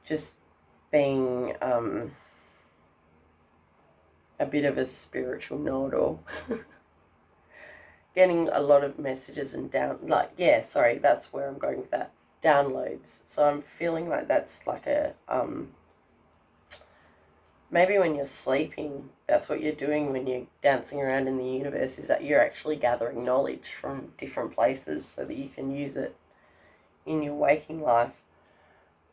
just being a bit of a spiritual know-it-all. Getting a lot of messages and that's where I'm going with that. Downloads. So I'm feeling like that's like a maybe when you're sleeping, that's what you're doing when you're dancing around in the universe, is that you're actually gathering knowledge from different places so that you can use it in your waking life.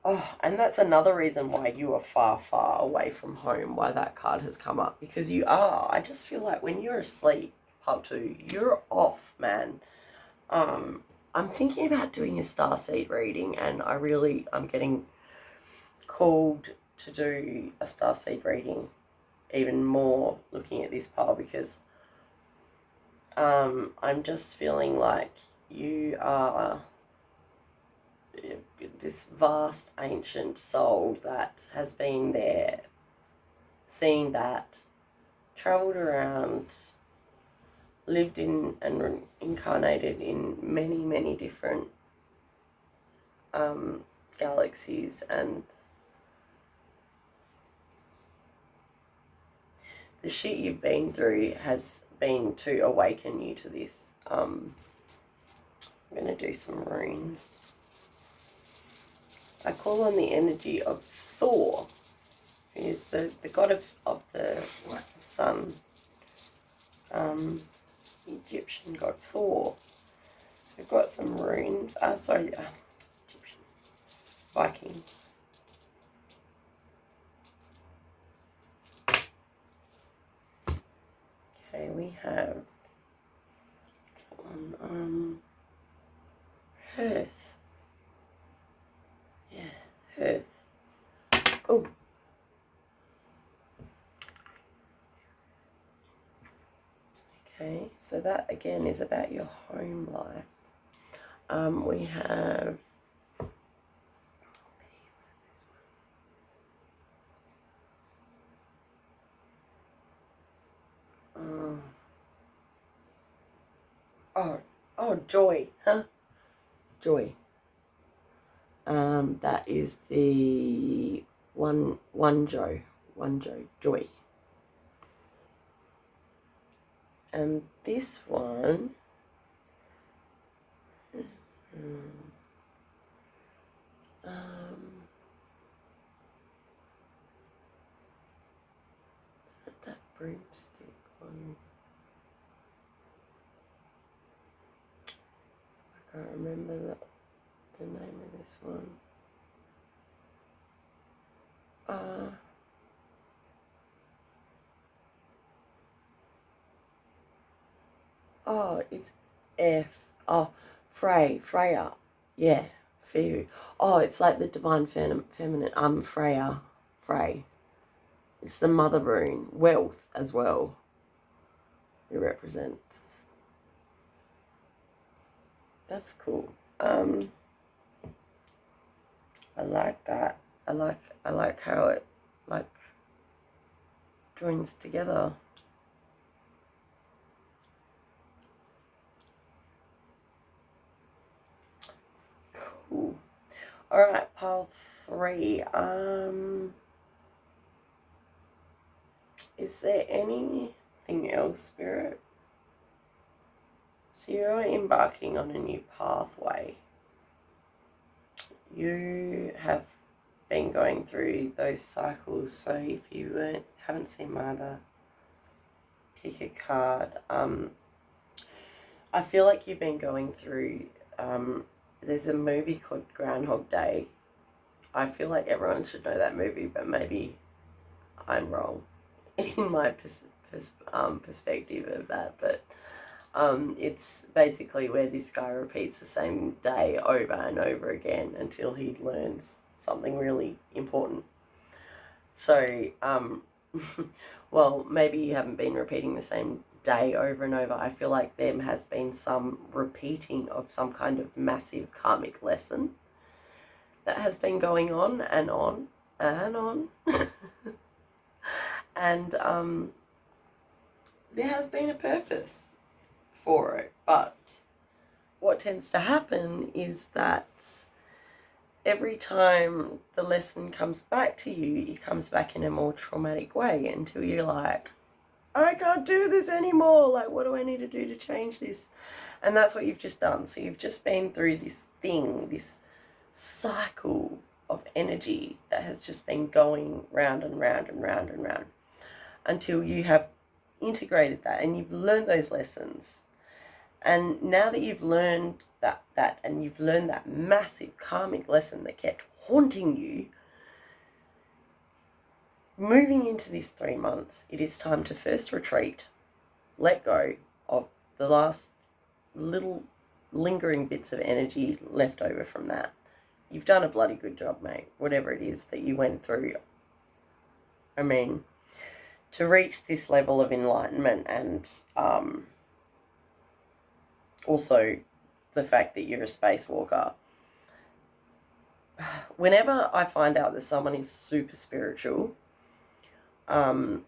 Oh, and that's another reason why you are far, far away from home, why that card has come up, because you are. I just feel like when you're asleep, part 2, you're off, man. I'm thinking about doing a Starseed reading, and I'm getting called to do a Starseed reading even more looking at this pile, because I'm just feeling like you are this vast ancient soul that has been there, seen that, travelled around, lived in and incarnated in many, many different galaxies, and the shit you've been through has been to awaken you to this. I'm going to do some runes. I call on the energy of Thor, who is the god of the sun, Egyptian god Thor. So we've got some runes. Egyptian, Viking. Okay, we have Hearth. Yeah, Hearth. Oh. Okay, so that again is about your home life. We have joy, huh? Joy. That is the one joy. And this one, is that broomstick one? I I can't remember the name of this one. Oh, it's F. Oh, Freya. Yeah, Fairy. Oh, it's like the divine feminine. Freya. Frey. It's the mother rune. Wealth as well. It represents. That's cool. I like that. I like how it joins together. Cool. All right, pile 3. Is there anything else, Spirit? So you're embarking on a new pathway. You have been going through those cycles. So if you haven't seen my other pick a card, I feel like you've been going through. There's a movie called Groundhog Day. I feel like everyone should know that movie, but maybe I'm wrong in my perspective of that. But it's basically where this guy repeats the same day over and over again until he learns something really important. So, well, maybe you haven't been repeating the same day over and over. I feel like there has been some repeating of some kind of massive karmic lesson that has been going on and on and on. And there has been a purpose for it, but what tends to happen is that every time the lesson comes back to you, it comes back in a more traumatic way until you're like, I can't do this anymore. Like, what do I need to do to change this? And that's what you've just done. So you've just been through this thing, this cycle of energy that has just been going round and round and round and round until you have integrated that and you've learned those lessons. And now that you've learned that and you've learned that massive karmic lesson that kept haunting you, moving into these 3 months, it is time to first retreat, let go of the last little lingering bits of energy left over from that. You've done a bloody good job, mate, whatever it is that you went through. I mean, to reach this level of enlightenment and also the fact that you're a spacewalker. Whenever I find out that someone is super spiritual, and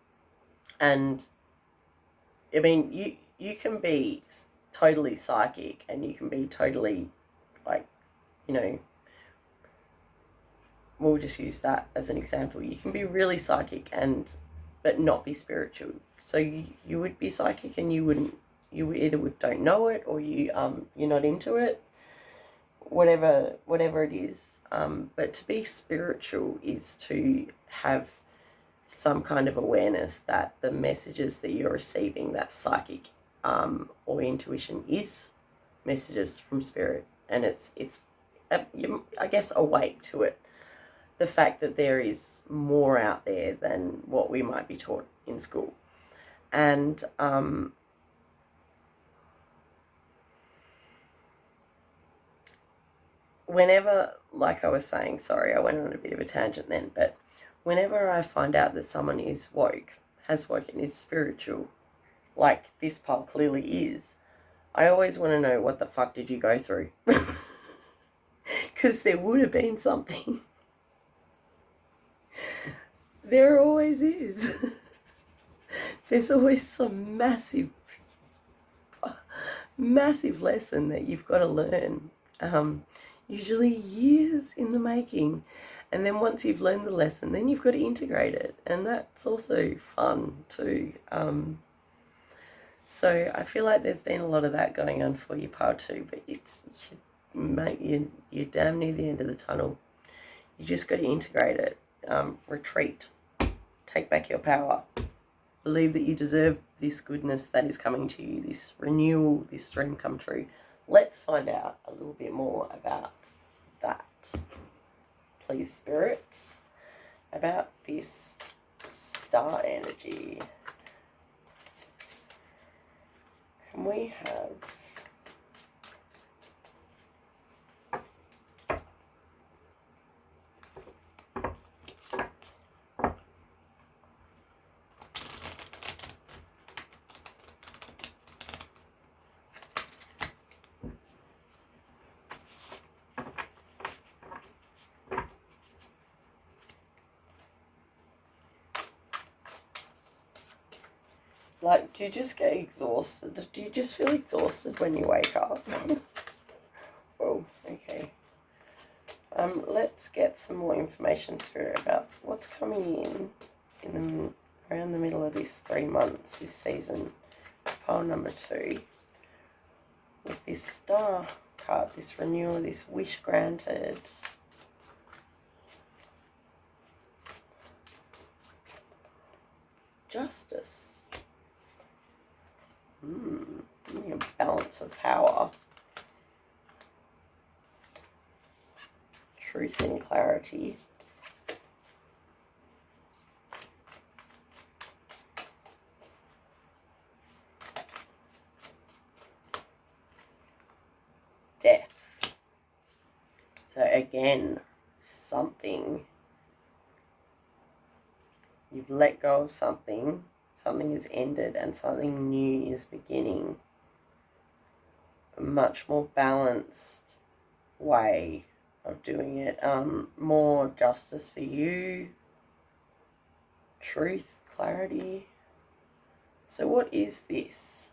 I mean, you can be totally psychic and you can be totally, like, you know, we'll just use that as an example. You can be really psychic but not be spiritual. So you would be psychic and you either don't know it or you're not into it, whatever it is. But to be spiritual is to have some kind of awareness that the messages that you're receiving, that psychic or intuition, is messages from spirit, and it's I guess awake to it. The fact that there is more out there than what we might be taught in school. And whenever, like I was saying, sorry, I went on a bit of a tangent then, but whenever I find out that someone is has woken, is spiritual, like this pile clearly is, I always want to know, what the fuck did you go through? Because there would have been something. There always is. There's always some massive lesson that you've got to learn. Usually years in the making. And then once you've learned the lesson, then you've got to integrate it. And that's also fun too. So I feel like there's been a lot of that going on for you, part 2. But you're damn near the end of the tunnel. You just got to integrate it. Retreat. Take back your power. Believe that you deserve this goodness that is coming to you, this renewal, this dream come true. let's find out a little bit more about that. Please, Spirit, about this star energy. Can we have like, do you just get exhausted? Do you just feel exhausted when you wake up? Oh, okay. Let's get some more information, Spirit, about what's coming in around the middle of this 3 months, this season. Pile number 2. With this star card, this renewal, this wish granted. Justice. A balance of power. Truth and clarity. Death. So again, something. You've let go of something. Something is ended and something new is beginning. A much more balanced way of doing it. More justice for you. Truth, clarity. So what is this?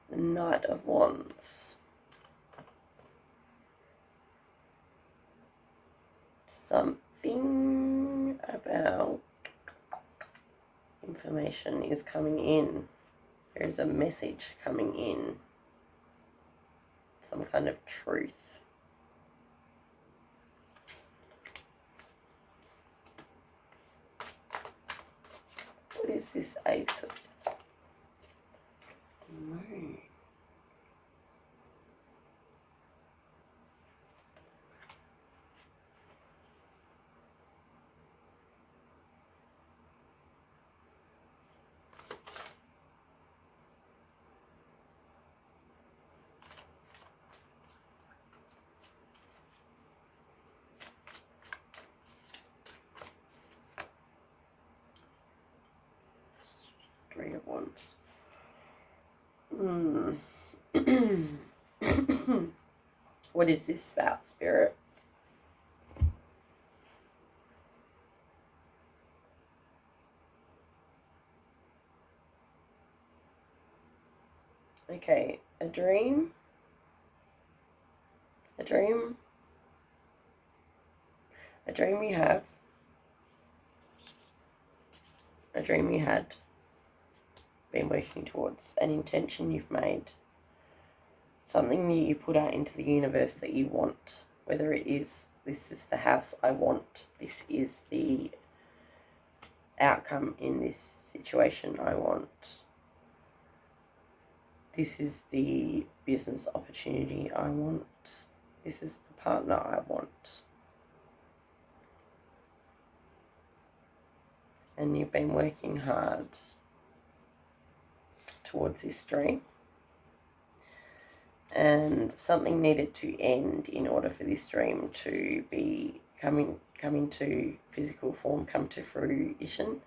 The Knight of Wands. Something about information is coming in. There is a message coming in. Some kind of truth. What is this Ace of the Moon? Three of Wands. What is this about, Spirit? Okay, a dream. A dream you have. A dream you had been working towards. An intention you've made. Something that you put out into the universe that you want. Whether it is, this is the house I want. This is the outcome in this situation I want. This is the business opportunity I want. This is the partner I want. And you've been working hard towards this dream. And something needed to end in order for this dream to be come into physical form, come to fruition.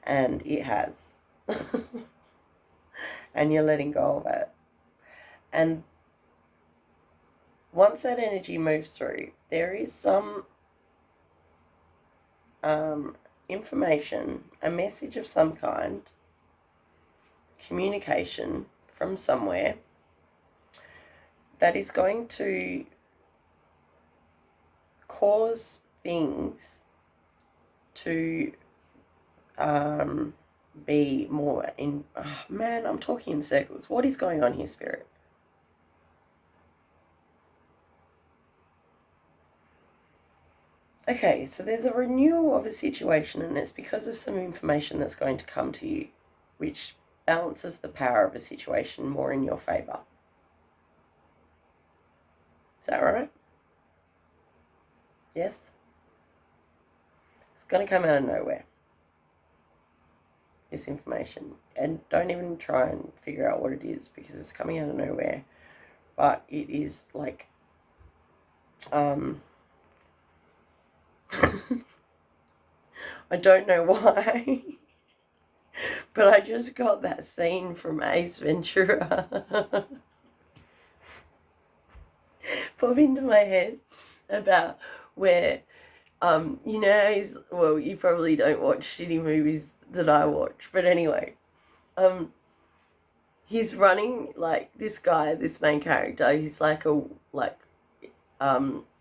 And it has. And you're letting go of it. And once that energy moves through, there is some information, a message of some kind, communication from somewhere that is going to cause things to be more in... Oh, man, I'm talking in circles. What is going on here, Spirit? Okay, so there's a renewal of a situation, and it's because of some information that's going to come to you, which balances the power of a situation more in your favor. Is that right? Yes? It's going to come out of nowhere, this information. And don't even try and figure out what it is, because it's coming out of nowhere. But it is like, I don't know why, but I just got that scene from Ace Ventura pop into my head about where, you know, well, you probably don't watch shitty movies that I watch, but anyway, he's running, like, this guy, this main character, he's like a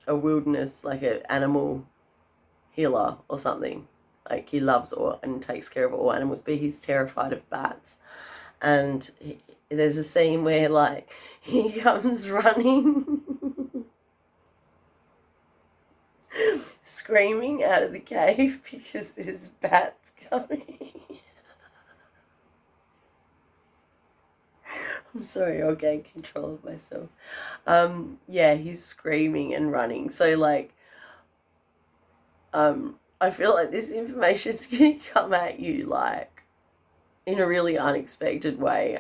wilderness, like an animal healer or something. Like, he loves all and takes care of all animals, but he's terrified of bats. And there's a scene where, like, he comes running screaming out of the cave because there's bats coming. I'm sorry, I'll gain control of myself. Yeah, he's screaming and running. So, like, I feel like this information is going to come at you, like, in a really unexpected way.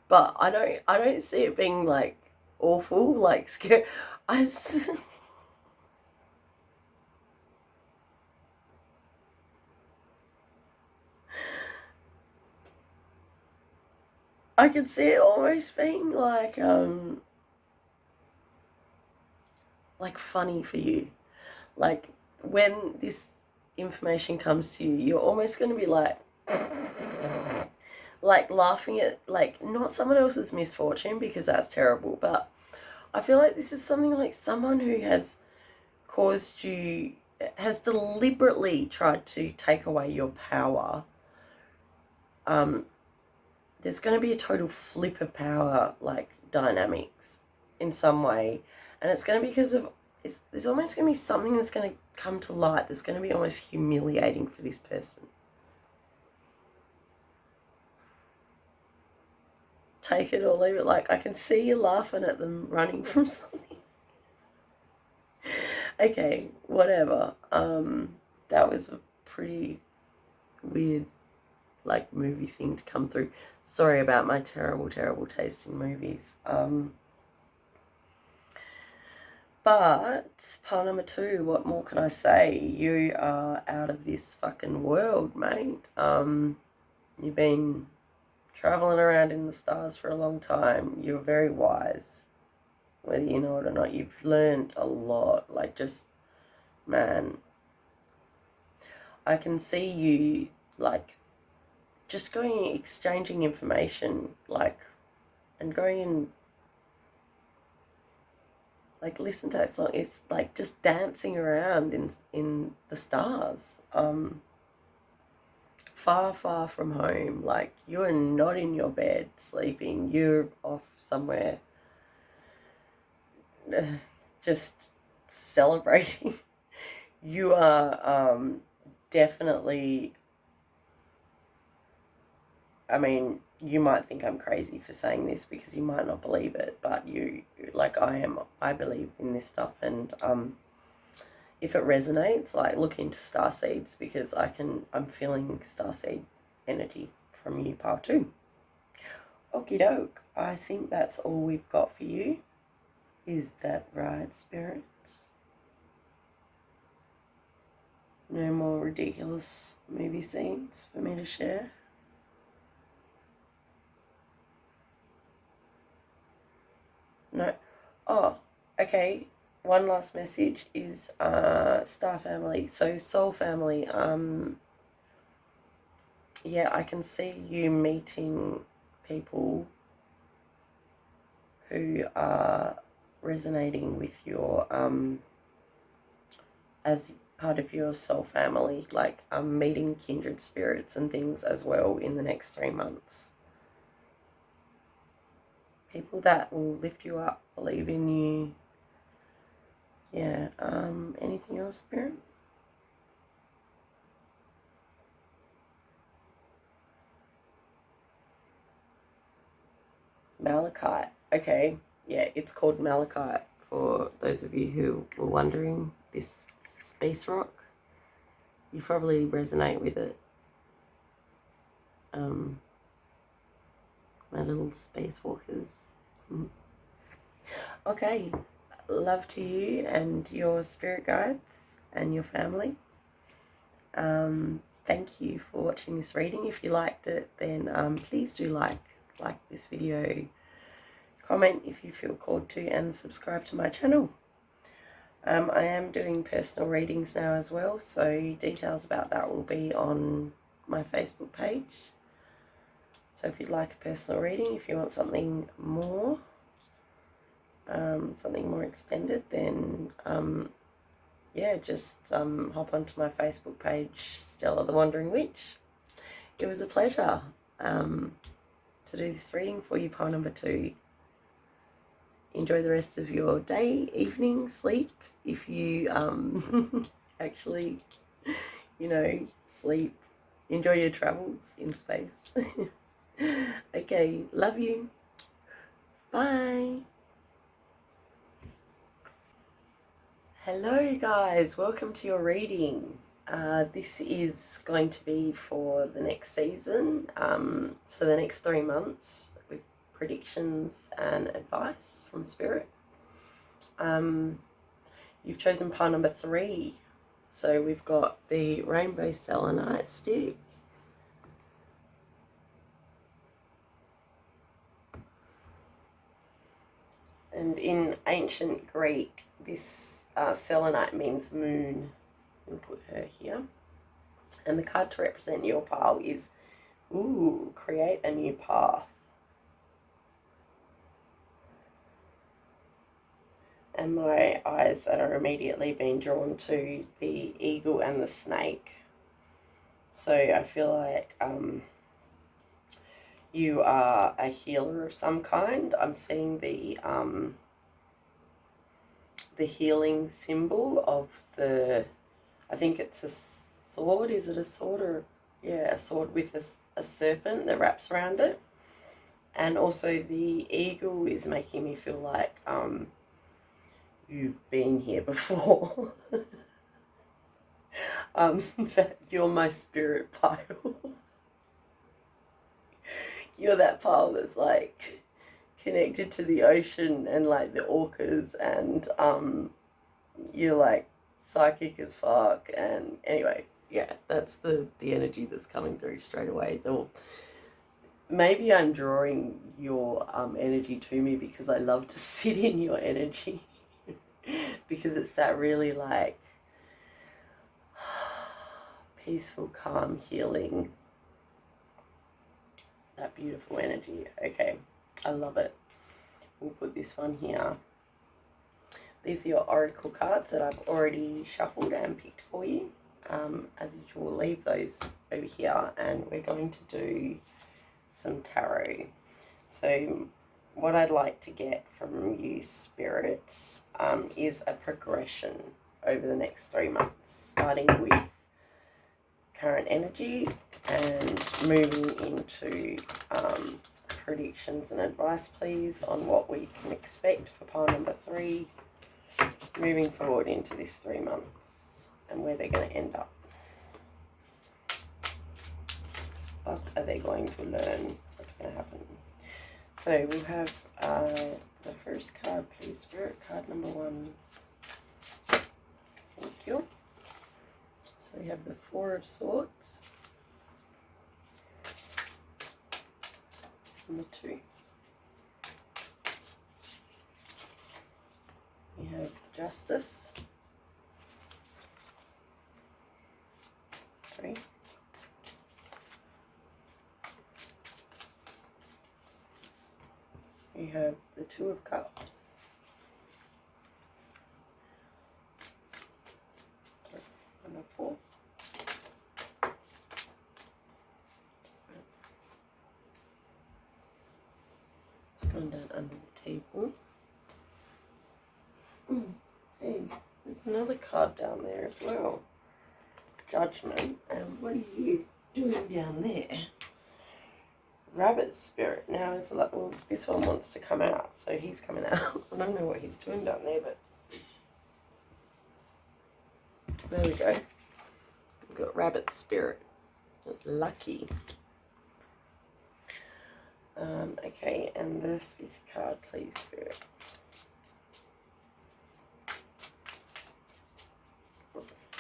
But I don't see it being, like, awful, like, scary. I could see it almost being like funny for you. Like, when this information comes to you, you're almost going to be like laughing at, like, not someone else's misfortune, because that's terrible, but I feel like this is something like someone who has caused you, has deliberately tried to take away your power. There's going to be a total flip of power, like, dynamics in some way, and it's going to be because of, there's almost going to be something that's going to come to light that's going to be almost humiliating for this person. Take it or leave it. Like, I can see you laughing at them running from something. Okay, whatever. That was a pretty weird, like, movie thing to come through. Sorry about my terrible, terrible taste in movies. But part number 2, what more can I say? You are out of this fucking world, mate. You've been traveling around in the stars for a long time. You're very wise, whether you know it or not. You've learned a lot. Like, just, man, I can see you, like, just going, exchanging information, like, and going and, like, listen to that song. It's like just dancing around in the stars. Far, far from home. Like, you're not in your bed sleeping. You're off somewhere, just celebrating. You are definitely, I mean, you might think I'm crazy for saying this because you might not believe it, but you, like I believe in this stuff, and if it resonates, like, look into starseeds, because I'm feeling starseed energy from you, part 2. Okie doke. I think that's all we've got for you. Is that right, spirits? No more ridiculous movie scenes for me to share? No. Oh, okay. One last message is Star Family. So Soul Family, yeah, I can see you meeting people who are resonating with your as part of your soul family, like meeting kindred spirits and things as well in the next 3 months. People that will lift you up, believe in you. Yeah, anything else, Spirit? Malachite. Okay, yeah, it's called malachite for those of you who were wondering. This space rock, you probably resonate with it. My little spacewalkers. Okay, love to you and your spirit guides and your family. Thank you for watching this reading. If you liked it, then please do like this video, comment if you feel called to, and subscribe to my channel. I am doing personal readings now as well, so details about that will be on my Facebook page. So if you'd like a personal reading, if you want something more extended, then yeah, just hop onto my Facebook page, Stella the Wandering Witch. It was a pleasure to do this reading for you, pile number 2. Enjoy the rest of your day, evening, sleep, if you actually, you know, sleep. Enjoy your travels in space. Okay, love you. Bye. Hello guys, welcome to your reading. This is going to be for the next season, so the next 3 months, with predictions and advice from Spirit. You've chosen pile number 3, so we've got the rainbow selenite stick, and in ancient Greek this selenite means moon. We'll put her here. And the card to represent your pile is, ooh, create a new path. And my eyes are immediately being drawn to the eagle and the snake. So I feel like you are a healer of some kind. I'm seeing the healing symbol of the, I think it's a sword. Is it a sword? Or yeah, a sword with a serpent that wraps around it. And also the eagle is making me feel like you've been here before. That you're my spirit pile. You're that pile that's like connected to the ocean and like the orcas, and you're like psychic as fuck. And anyway, yeah, that's the energy that's coming through straight away. Maybe I'm drawing your energy to me because I love to sit in your energy. Because it's that really like peaceful, calm, healing, that beautiful energy. Okay, I love it. We'll put this one here. These are your oracle cards that I've already shuffled and picked for you. As usual, we'll leave those over here, and we're going to do some tarot. So what I'd like to get from you, spirits, is a progression over the next 3 months, starting with current energy and moving into predictions and advice, please, on what we can expect for pile number 3, moving forward into this 3 months, and where they're going to end up. What are they going to learn? What's going to happen? So we have the first card, please, Spirit, card number 1. Thank you. So we have the 4 of Swords, number 2. We have Justice, 3. We have the 2 of Cups, 4. It's gone down under the table. Hey, there's another card down there as well. Judgment. And what are you doing down there? rabbit spirit now is like, well, this one wants to come out, so he's coming out. I don't know what he's doing down there, but there we go. We've got rabbit spirit. That's lucky. Okay, and the 5th card, please, spirit.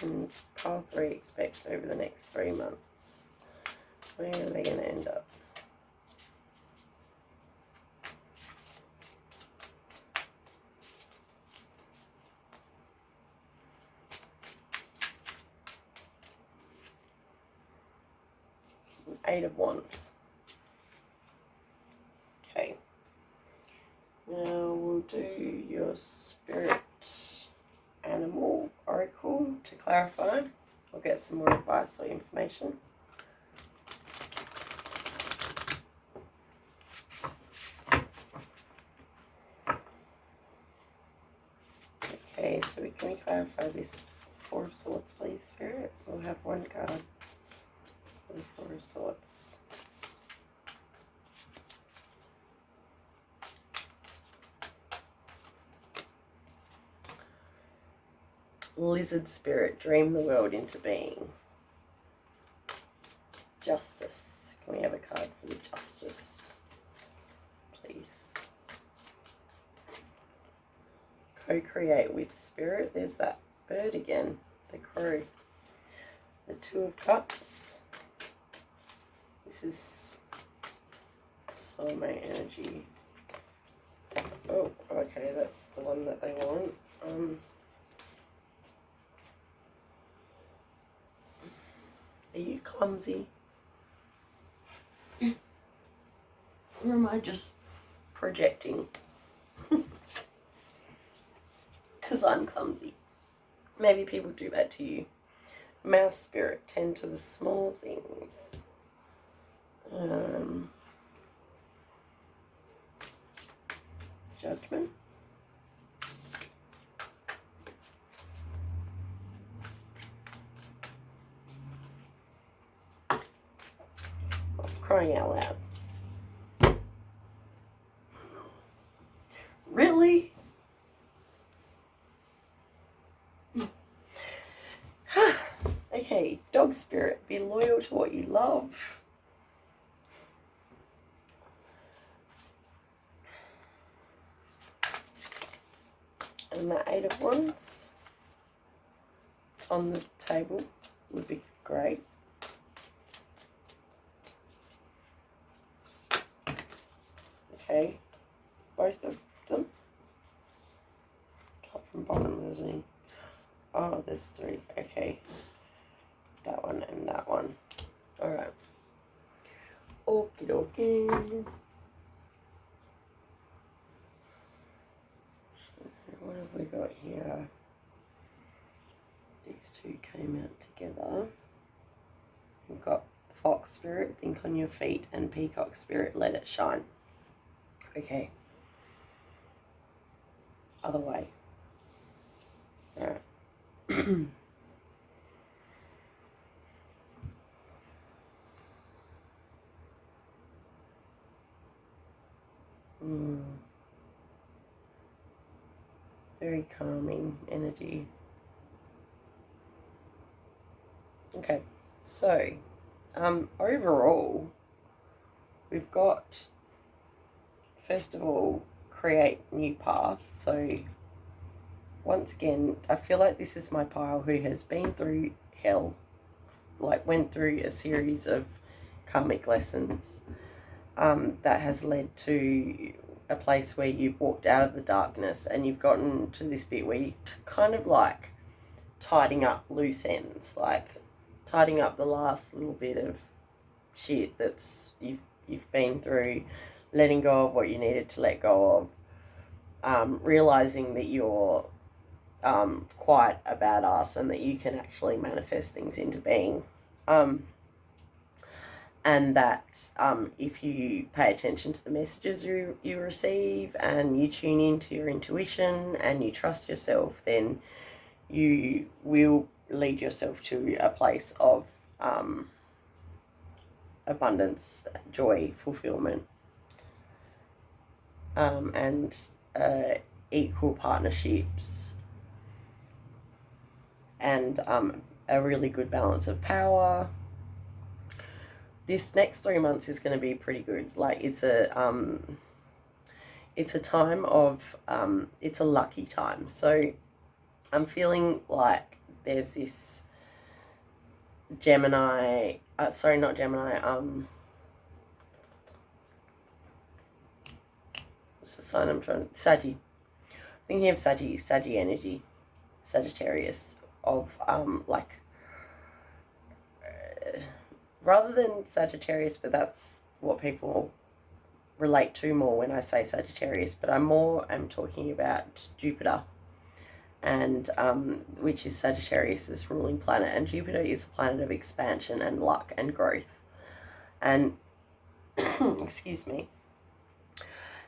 And pile 3 expect over the next 3 months. Where are they going to end up? Eight of Wands. Okay. Now we'll do your spirit animal oracle to clarify. I'll get some more advice or information. Okay, so can we clarify this 4 of Swords, please, Spirit? We'll have 1 card for the 4 of Swords. Lizard spirit, dream the world into being. Justice. Can we have a card for the Justice, please? Co-create with spirit. There's that bird again, the crow. The 2 of Cups. This is soulmate energy. Oh, okay, that's the one that they want. Are you clumsy? Or am I just projecting? Because I'm clumsy. Maybe people do that to you. Mouse spirit, tend to the small things. Judgment. Crying out loud. Really? Okay, dog spirit, be loyal to what you love. And the 8 of Wands on the table would be great. Okay, both of them. Top and bottom, isn't he? Oh, there's 3. Okay. That one and that one. Alright. Okie dokie. What have we got here? These 2 came out together. We've got Fox spirit, think on your feet, and Peacock spirit, let it shine. Okay. Other way. Alright. Very calming energy. Okay, so overall, we've got, first of all, create new paths. So once again, I feel like this is my pile who has been through hell, like went through a series of karmic lessons that has led to a place where you've walked out of the darkness and you've gotten to this bit where you're kind of like tidying up loose ends, like tidying up the last little bit of shit that's you've been through, letting go of what you needed to let go of, realizing that you're quite a badass and that you can actually manifest things into being. And that if you pay attention to the messages you receive and you tune into your intuition and you trust yourself, then you will lead yourself to a place of abundance, joy, fulfillment, and equal partnerships, and a really good balance of power. This next 3 months is going to be pretty good. Like, it's a time of it's a lucky time. So I'm feeling like there's this Gemini, sorry, not Gemini, what's the sign I'm trying, Saggy. Thinking of Saggy energy, Sagittarius, of like, rather than Sagittarius, but that's what people relate to more when I say Sagittarius, but I'm talking about Jupiter, and which is Sagittarius's ruling planet, and Jupiter is a planet of expansion and luck and growth, and excuse me,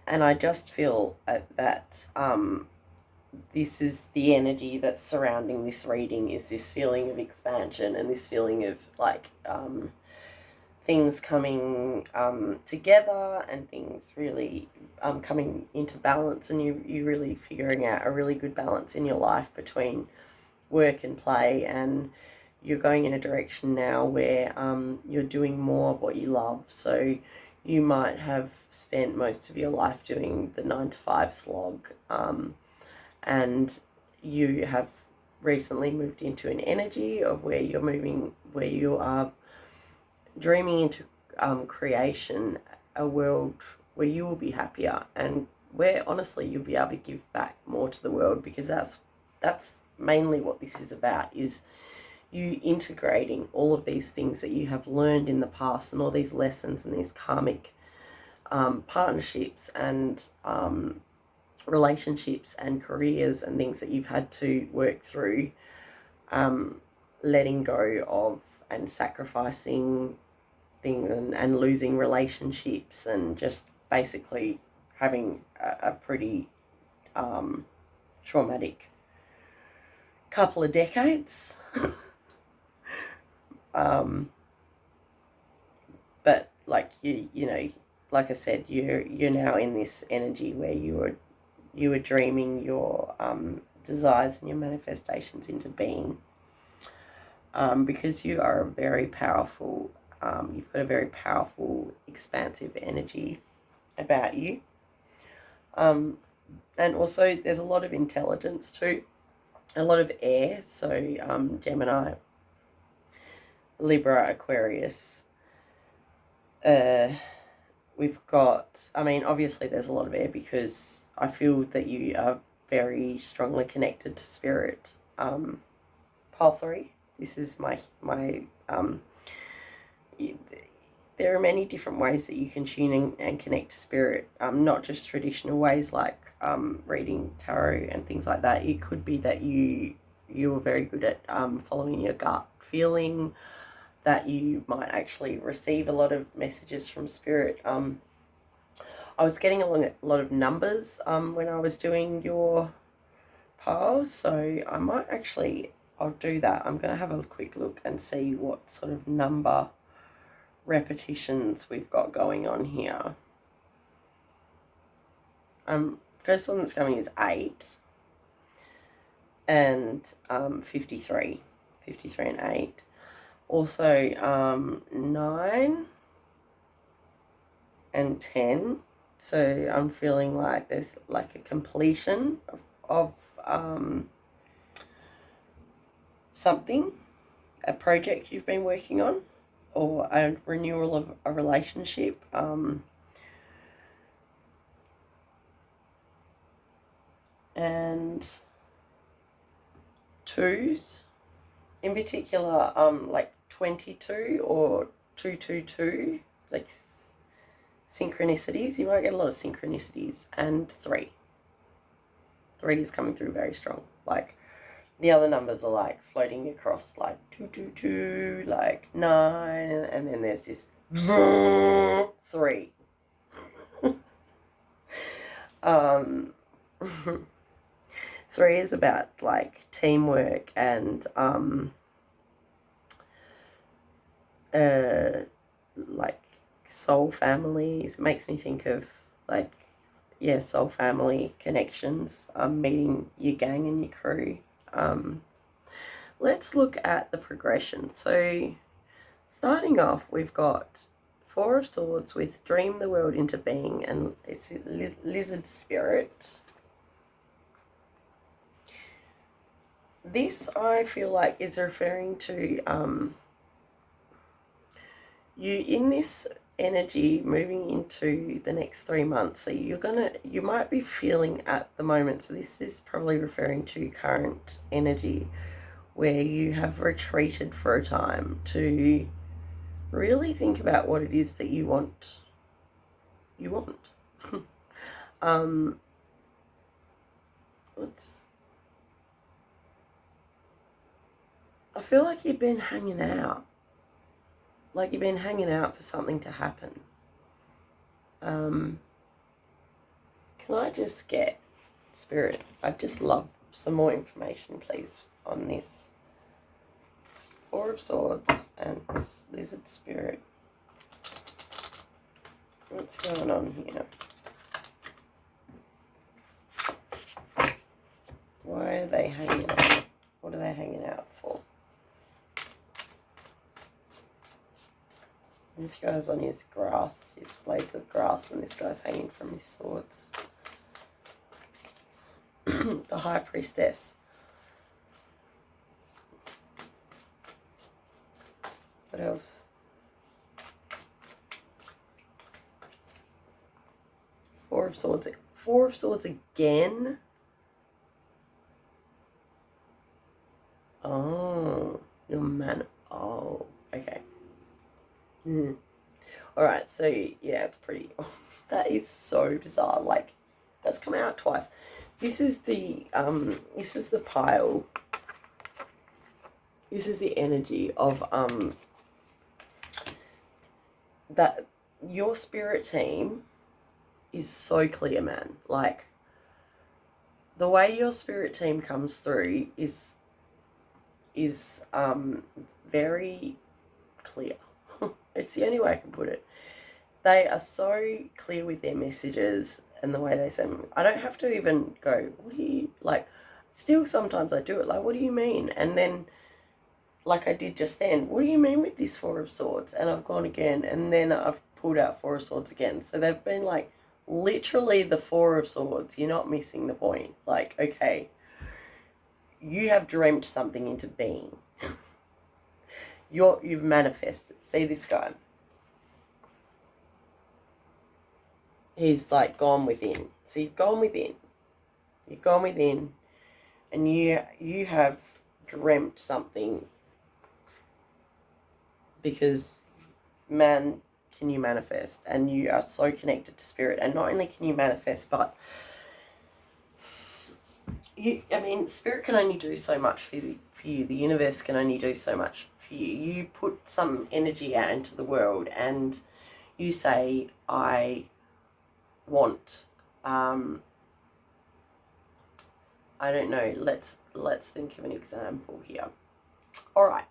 and I just feel that this is the energy that's surrounding this reading, is this feeling of expansion and this feeling of like things coming together, and things really coming into balance, and you really figuring out a really good balance in your life between work and play, and you're going in a direction now where you're doing more of what you love. So you might have spent most of your life doing the 9-to-5 slog, and you have recently moved into an energy of where you're moving, where you are dreaming into creation, a world where you will be happier, and where honestly you'll be able to give back more to the world, because that's mainly what this is about, is you integrating all of these things that you have learned in the past, and all these lessons and these karmic partnerships and relationships and careers and things that you've had to work through, letting go of and sacrificing things, and losing relationships, and just basically having a pretty traumatic couple of decades. But like you know, like I said, you're now in this energy where you were dreaming your desires and your manifestations into being, because you are a very powerful, you've got a very powerful, expansive energy about you, and also there's a lot of intelligence too, a lot of air. So Gemini, Libra, Aquarius. We've got, I mean, obviously there's a lot of air, because I feel that you are very strongly connected to spirit. Pole 3, this is my there are many different ways that you can tune in and connect to spirit, not just traditional ways like reading tarot and things like that. It could be that you are very good at following your gut feeling, that you might actually receive a lot of messages from spirit. I was getting a lot of numbers when I was doing your piles, so I might actually, I'll do that. I'm going to have a quick look and see what sort of number repetitions we've got going on here. First one that's coming is 8 and 53 and 8. Also 9 and 10. So I'm feeling like there's like a completion of something, a project you've been working on, or a renewal of a relationship. And 2s in particular, like 22 or 222, like synchronicities. You might get a lot of synchronicities. And 3 is coming through very strong. Like, the other numbers are like floating across, like 222, like 9, and then there's this 3. 3 is about like teamwork and like soul families. It makes me think of like, yeah, soul family connections, meeting your gang and your crew. Let's look at the progression. So starting off, we've got Four of Swords with Dream the World into Being, and it's a lizard spirit. This, I feel like, is referring to you in this energy moving into the next 3 months. So you might be feeling at the moment, so this is probably referring to current energy, where you have retreated for a time to really think about what it is that you want. um I feel like you've been hanging out, for something to happen. Can I just get, Spirit, I'd just love some more information, please, on this Four of Swords and this lizard spirit. What's going on here? Why are they hanging out? What are they hanging out for? This guy's on his grass, his blades of grass, and this guy's hanging from his swords. The High Priestess. What else? Four of Swords. Four of Swords again? Oh, your man. Oh, okay. Alright, so yeah, it's pretty. That is so bizarre. Like, that's come out twice. This is the pile. This is the energy of that your spirit team is so clear, man. Like, the way your spirit team comes through is very clear. It's the only way I can put it. They are so clear with their messages and the way they say them. I don't have to even go, what do you, like, still sometimes I do it, like, what do you mean? And then, like I did just then, what do you mean with this Four of Swords? And I've gone again, and then I've pulled out Four of Swords again. So they've been like, literally the Four of Swords. You're not missing the point. Like, okay, you have dreamt something into being. You've manifested. See this guy. He's like gone within. So you've gone within. You've gone within, and you have dreamt something, because, man, can you manifest, and you are so connected to spirit. And not only can you manifest, but spirit can only do so much for you. The universe can only do so much for you. You put some energy out into the world, and you say, I want, I don't know, let's think of an example here. All right.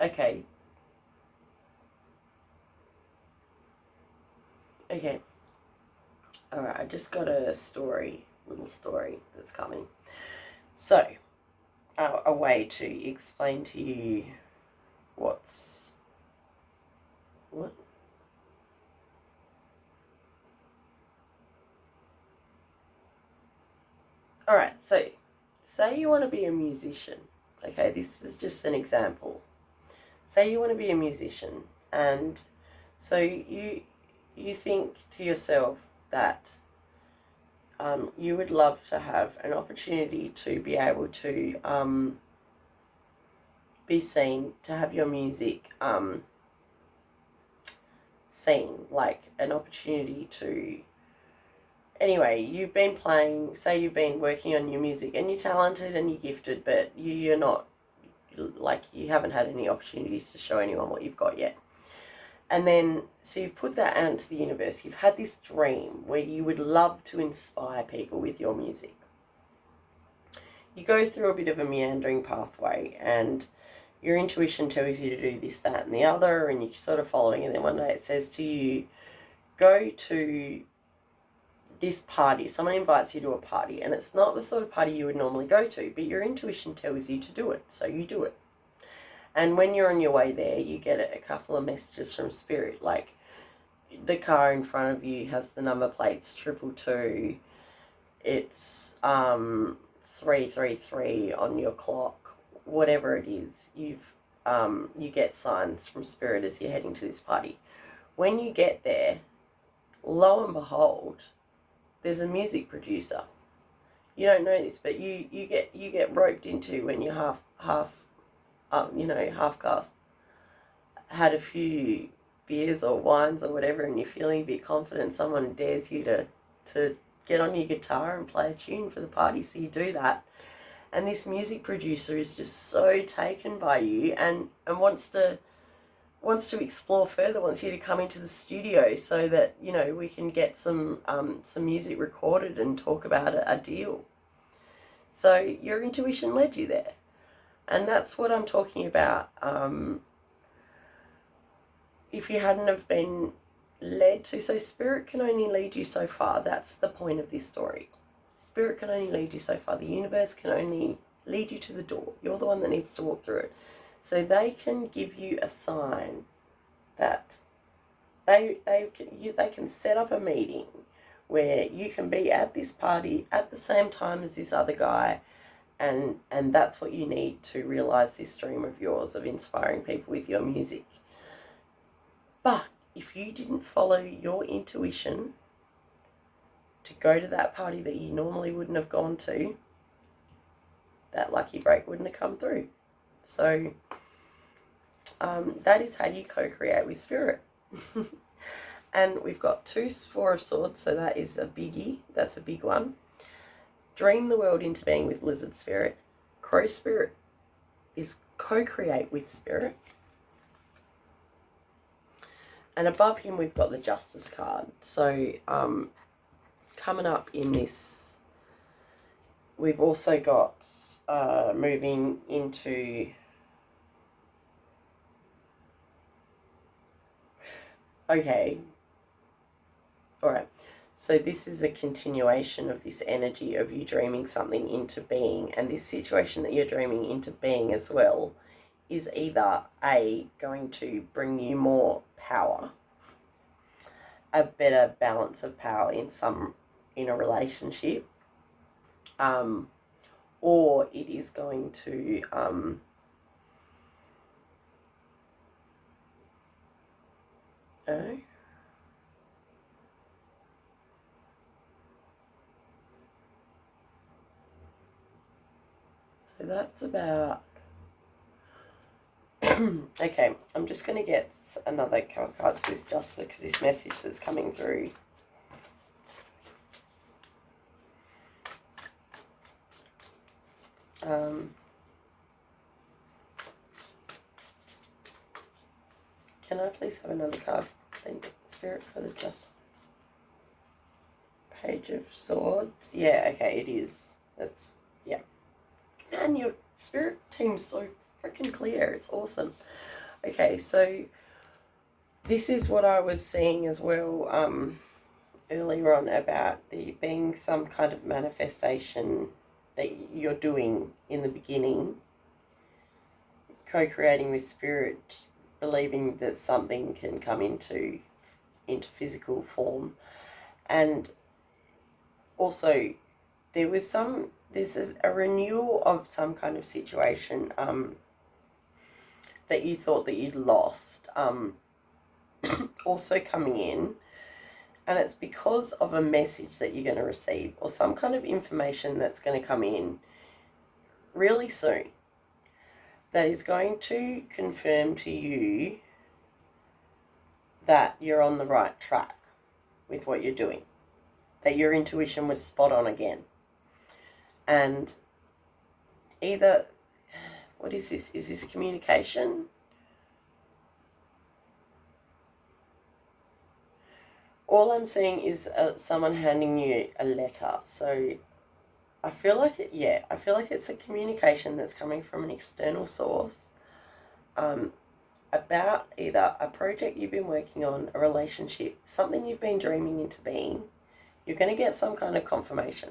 Okay. All right, I just got a little story that's coming. So, a way to explain to you what? All right, so say you want to be a musician. Okay, this is just an example. Say you want to be a musician, and so you think to yourself that you would love to have an opportunity to be able to be seen, to have your music seen, like an opportunity to. Anyway, you've been playing, say you've been working on your music, and you're talented and you're gifted, but you're not, like, you haven't had any opportunities to show anyone what you've got yet. And then, so you've put that out into the universe. You've had this dream where you would love to inspire people with your music. You go through a bit of a meandering pathway, and your intuition tells you to do this, that, and the other, and you're sort of following, and then one day it says to you, go to this party. Someone invites you to a party, and it's not the sort of party you would normally go to, but your intuition tells you to do it, so you do it. And when you're on your way there, you get a couple of messages from Spirit, like the car in front of you has the number plates 222, it's 333 on your clock, whatever it is, you get signs from Spirit as you're heading to this party. When you get there, lo and behold, there's a music producer. You don't know this, but you get roped into when you're half cast, had a few beers or wines or whatever, and you're feeling a bit confident. Someone dares you to get on your guitar and play a tune for the party, so you do that. And this music producer is just so taken by you and wants to explore further, wants you to come into the studio so that, you know, we can get some music recorded and talk about a deal. So your intuition led you there. And that's what I'm talking about. If you hadn't have been led to, so Spirit can only lead you so far. That's the point of this story. Spirit can only lead you so far. The universe can only lead you to the door. You're the one that needs to walk through it. So they can give you a sign that they can set up a meeting where you can be at this party at the same time as this other guy, and that's what you need to realize this dream of yours of inspiring people with your music. But if you didn't follow your intuition to go to that party that you normally wouldn't have gone to, that lucky break wouldn't have come through. So that is how you co-create with Spirit. And we've got 2 Four of Swords, so that is a biggie. That's a big one. Dream the world into being with Lizard Spirit. Crow Spirit is co-create with Spirit. And above him we've got the Justice card. So coming up in this, we've also got moving into... Okay. Alright. So this is a continuation of this energy of you dreaming something into being, and this situation that you're dreaming into being as well is either A, going to bring you more power, a better balance of power in a relationship, or it is going to so that's about... Okay, I'm just going to get another couple of cards for this Justice, because this message that's coming through. Can I please have another card? Thank you, Spirit, for the Justice. Page of Swords. Yeah, okay, it is. That's, yeah. Man, your Spirit team's so freaking clear. It's awesome. Okay, so this is what I was seeing as well earlier on about the being some kind of manifestation that you're doing in the beginning, co-creating with Spirit, believing that something can come into physical form. And also there's a renewal of some kind of situation that you thought that you'd lost also coming in, and it's because of a message that you're going to receive or some kind of information that's going to come in really soon that is going to confirm to you that you're on the right track with what you're doing, that your intuition was spot on again. And either, what is this? Is this communication? All I'm seeing is someone handing you a letter. So I feel like I feel like it's a communication that's coming from an external source. about either a project you've been working on, a relationship, something you've been dreaming into being. You're going to get some kind of confirmation.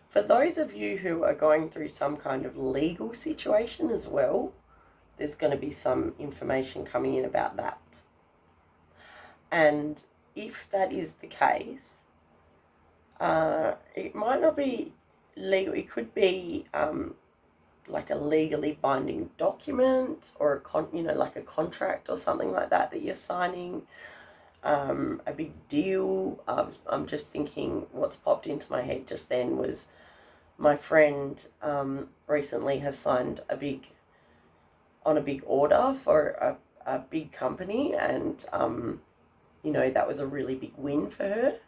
For those of you who are going through some kind of legal situation as well, there's going to be some information coming in about that. And if that is the case, it might not be legal. It could be like a legally binding document, or like a contract or something like that you're signing. A big deal. I'm just thinking, what's popped into my head just then was my friend recently has signed a big order for a big company, and that was a really big win for her.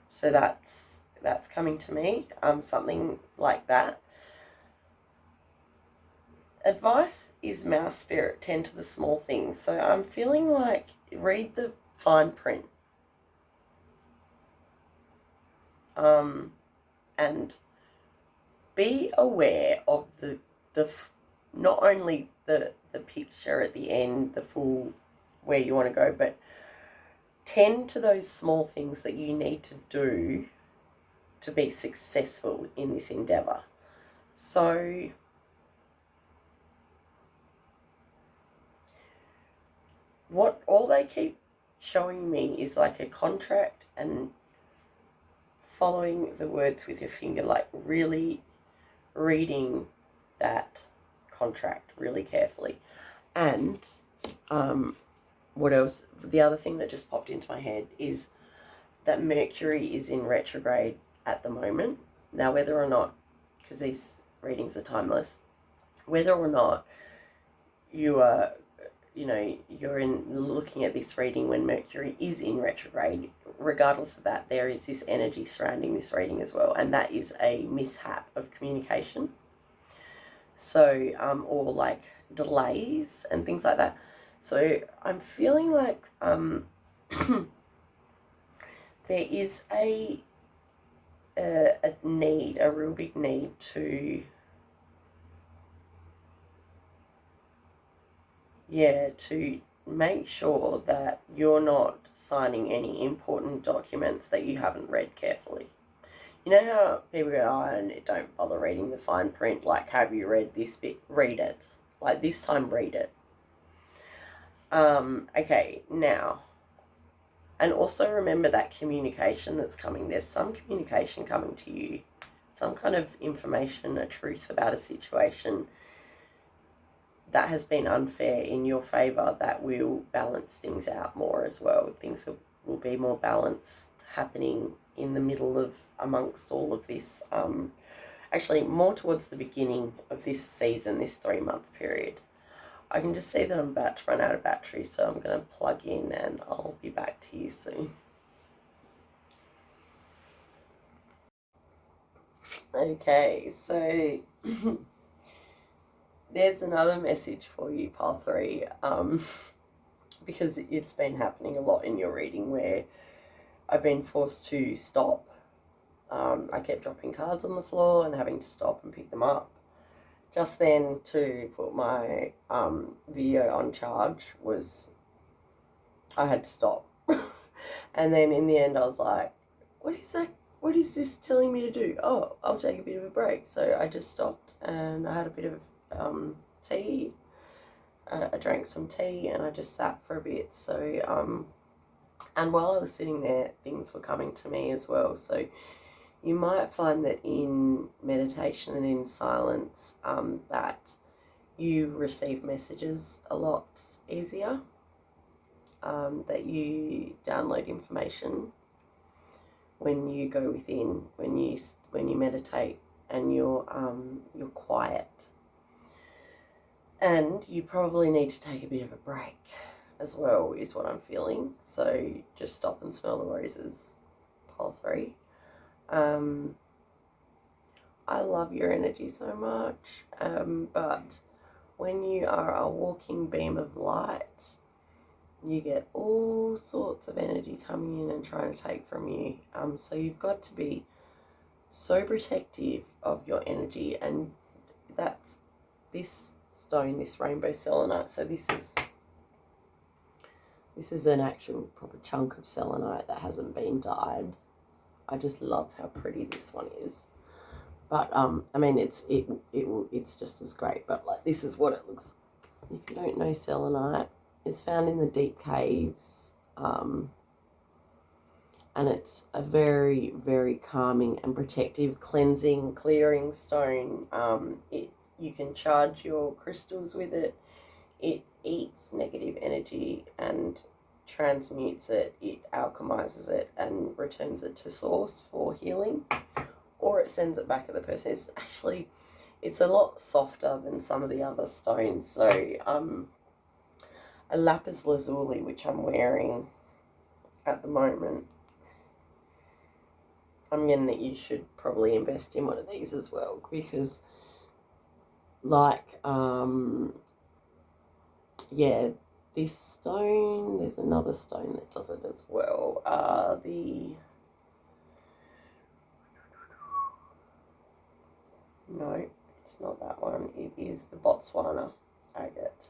So that's coming to me, something like that. Advice is mouse spirit, tend to the small things. So I'm feeling like read the fine print. And be aware of the not only the picture at the end, the full where you want to go, but tend to those small things that you need to do to be successful in this endeavor. So what all they keep showing me is like a contract, and following the words with your finger, like really reading that contract really carefully. And what else? The other thing that just popped into my head is that Mercury is in retrograde at the moment. Now, whether or not, because these readings are timeless, whether or not you are, you're looking at this reading when Mercury is in retrograde, regardless of that, there is this energy surrounding this reading as well, and that is a mishap of communication. So, or like delays and things like that. So I'm feeling like there is a need, a real big need to make sure that you're not signing any important documents that you haven't read carefully. You know how people go, oh, don't bother reading the fine print, like, have you read this bit? Read it. Like, this time, read it. Okay, now, and also remember that communication that's coming. There's some communication coming to you, some kind of information, a truth about a situation that has been unfair in your favor, that will balance things out more as well. Things will be more balanced happening in the middle of, amongst all of this, actually more towards the beginning of this season, this 3-month period. I can just see that I'm about to run out of battery, so I'm going to plug in and I'll be back to you soon. Okay, so there's another message for you, Pile 3, because it's been happening a lot in your reading where I've been forced to stop. I kept dropping cards on the floor and having to stop and pick them up. Just then, to put my video on charge, I had to stop. And then in the end I was like, what is that? What is this telling me to do? Oh, I'll take a bit of a break. So I just stopped and I had a bit of tea. I drank some tea and I just sat for a bit. So, and while I was sitting there, things were coming to me as well. So you might find that in meditation and in silence, that you receive messages a lot easier, that you download information when you go within, when you meditate and you're quiet. And you probably need to take a bit of a break as well, is what I'm feeling. So just stop and smell the roses, Pile 3. I love your energy so much, but when you are a walking beam of light, you get all sorts of energy coming in and trying to take from you. So you've got to be so protective of your energy, and that's this stone, this rainbow selenite. So this is an actual proper chunk of selenite that hasn't been dyed. I just love how pretty this one is. But I mean, it's just as great. But like, this is what it looks like. If you don't know, selenite is found in the deep caves, and it's a very, very calming and protective, cleansing, clearing stone. You can charge your crystals with it. It eats negative energy and transmutes it. It alchemizes it and returns it to source for healing, or it sends it back to the person. It's a lot softer than some of the other stones. So a lapis lazuli, which I'm wearing at the moment, I'm getting that you should probably invest in one of these as well, because like yeah, this stone, there's another stone that does it as well. No, it's not that one. It is the Botswana agate.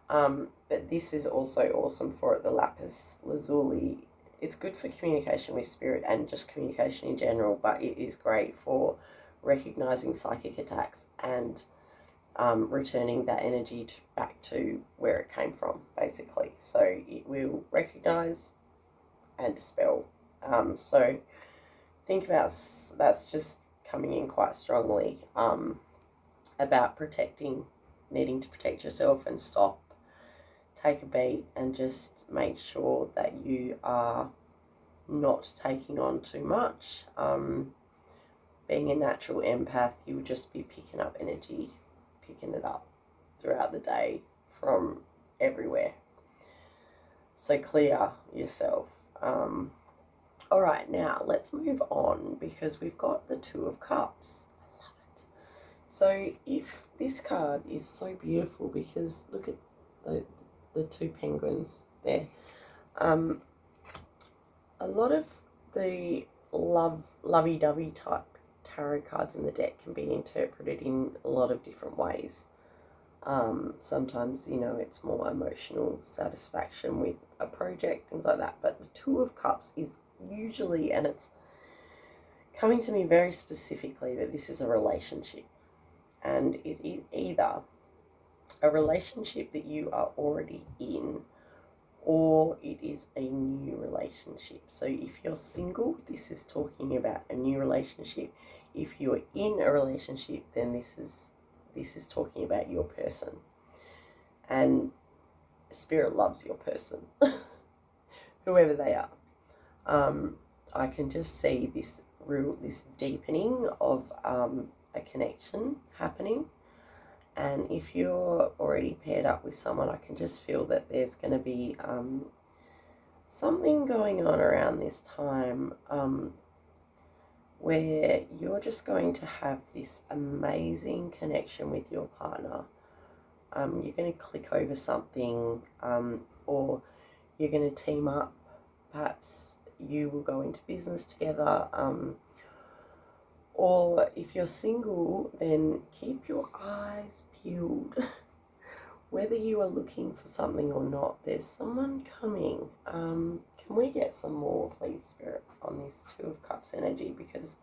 But this is also awesome for it, the lapis lazuli. It's good for communication with spirit and just communication in general, but it is great for recognizing psychic attacks and returning that energy back to where it came from, basically. So it will recognize and dispel. So think about, that's just coming in quite strongly about needing to protect yourself and stop, take a beat, and just make sure that you are not taking on too much. Being a natural empath, you would just be picking up energy, picking it up throughout the day from everywhere. So clear yourself. All right, now let's move on, because we've got the Two of Cups. I love it. So if this card is so beautiful, because look at the two penguins there. A lot of the lovey-dovey type tarot cards in the deck can be interpreted in a lot of different ways. Sometimes, it's more emotional satisfaction with a project, things like that. But the Two of Cups is usually, and it's coming to me very specifically, that this is a relationship. And it is either a relationship that you are already in, or it is a new relationship. So if you're single, this is talking about a new relationship. If you're in a relationship, then this is talking about your person. And spirit loves your person, whoever they are. I can just see this deepening of a connection happening. And if you're already paired up with someone, I can just feel that there's going to be something going on around this time where you're just going to have this amazing connection with your partner. You're going to click over something, or you're going to team up. Perhaps you will go into business together. Or if you're single, then keep your eyes peeled. Whether you are looking for something or not, there's someone coming. Can we get some more, please, Spirit, on this Two of Cups energy? Because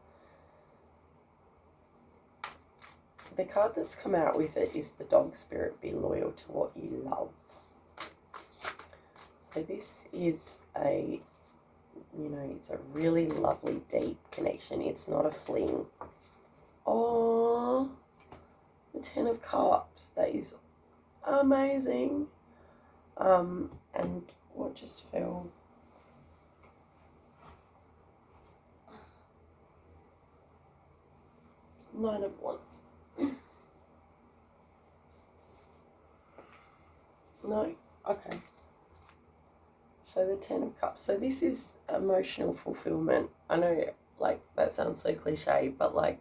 the card that's come out with it is the Dog Spirit. Be loyal to what you love. So this is it's a really lovely, deep connection. It's not a fling. Oh, the Ten of Cups. That is amazing. And what just fell? Nine of Wands. No? Okay. So the Ten of Cups. So this is emotional fulfillment. I know, like, that sounds so cliche, but, like,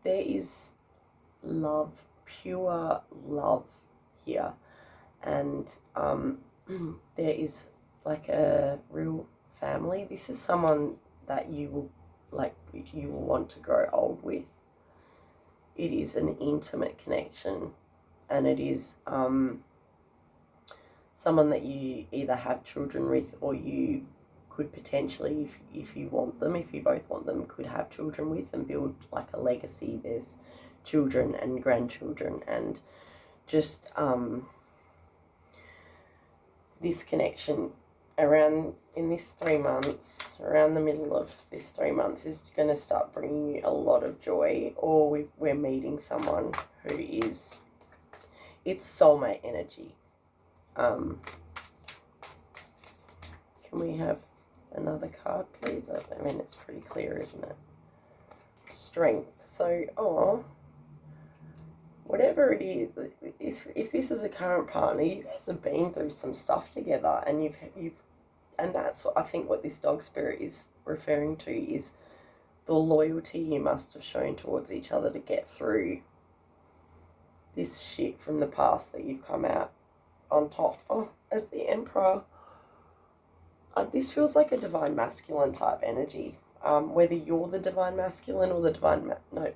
there is love, pure love here. And there is, like, a real family. This is someone that you will want to grow old with. it is an intimate connection, and it is someone that you either have children with, or you could potentially, if you want them, if you both want them, could have children with and build like a legacy. There's children and grandchildren, and just this connection around in this 3 months, around the middle of this 3 months, is going to start bringing you a lot of joy, or we're meeting someone who is, it's soulmate energy. Can we have another card, please? I mean, it's pretty clear, isn't it? Strength. So, whatever it is, if this is a current partner, you guys have been through some stuff together, and you've and that's what I think what this dog spirit is referring to, is the loyalty you must have shown towards each other to get through this shit from the past, that you've come out on top. Oh, as the Emperor. This feels like a divine masculine type energy. Whether you're the divine masculine or the divine no. I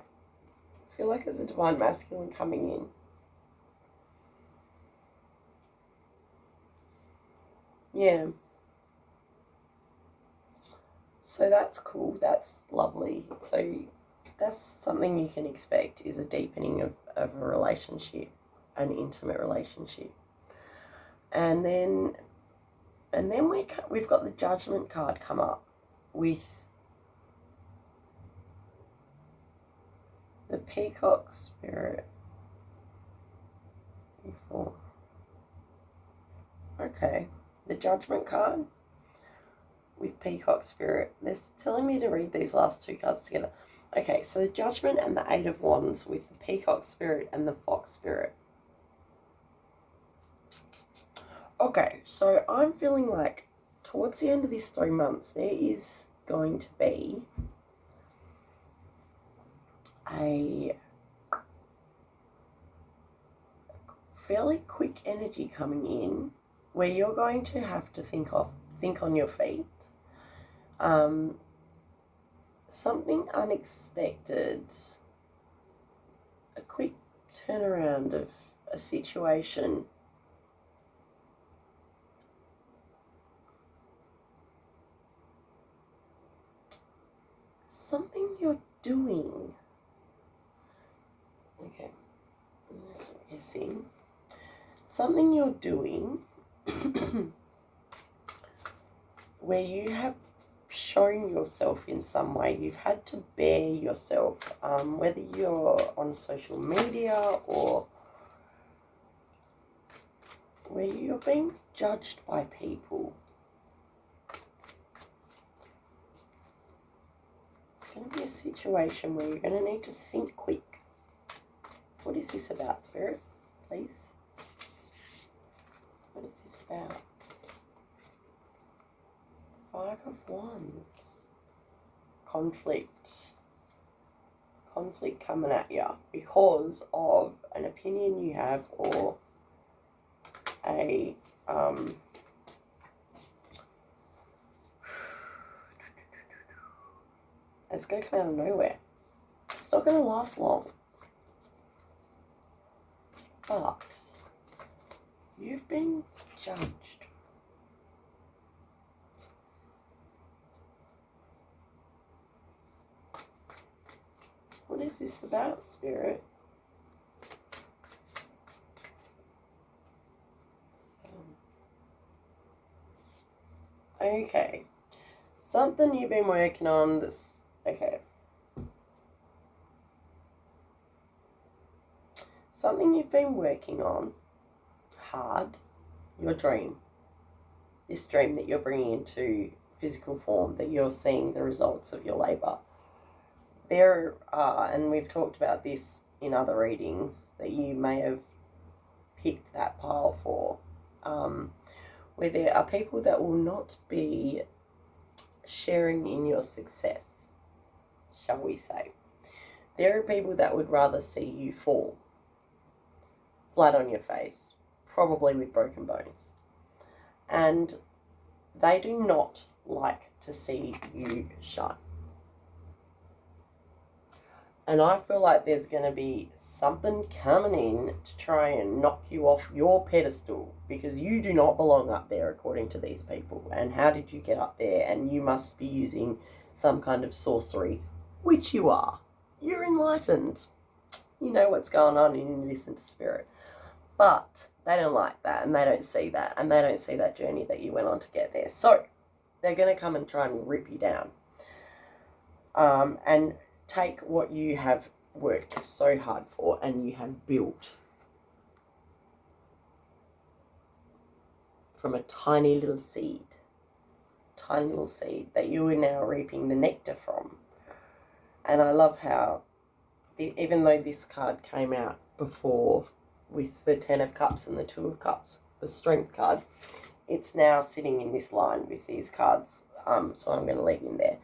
feel like there's a divine masculine coming in. Yeah. So that's cool. That's lovely. So that's something you can expect, is a deepening of a relationship, an intimate relationship. And then we've got the Judgment card come up with the Peacock Spirit. Okay, the Judgment card with Peacock Spirit. They're telling me to read these last two cards together. Okay, so the Judgment and the Eight of Wands with the Peacock Spirit and the Fox Spirit. Okay, so I'm feeling like towards the end of this 3 months, there is going to be a fairly quick energy coming in, where you're going to have to think on your feet. Something unexpected, a quick turnaround of a situation. Something you're doing. Okay, that's what I'm guessing. Something you're doing where you have shown yourself in some way. You've had to bear yourself, whether you're on social media or where you're being judged by people. It's going to be a situation where you're going to need to think quick. What is this about, Spirit? Please. What is this about? 5 of Wands. Conflict. Conflict coming at you because of an opinion you have, or a it's going to come out of nowhere. It's not going to last long. But you've been judged. What is this about, Spirit? Okay. Something you've been working on this. Okay. Something you've been working on hard. Your dream. This dream that you're bringing into physical form, that you're seeing the results of your labour. There are, and we've talked about this in other readings, that you may have picked that pile for, where there are people that will not be sharing in your success, shall we say. There are people that would rather see you fall, flat on your face, probably with broken bones. And they do not like to see you shine. And I feel like there's going to be something coming in to try and knock you off your pedestal, because you do not belong up there according to these people. And how did you get up there? And you must be using some kind of sorcery, which you are. You're enlightened. You know what's going on and you listen to spirit. But they don't like that, and they don't see that, and they don't see that journey that you went on to get there. So they're going to come and try and rip you down. And take what you have worked so hard for and you have built from a tiny little seed that you are now reaping the nectar from. And I love how, even though this card came out before with the 10 of Cups and the 2 of Cups, the Strength card, it's now sitting in this line with these cards, so I'm going to leave in there.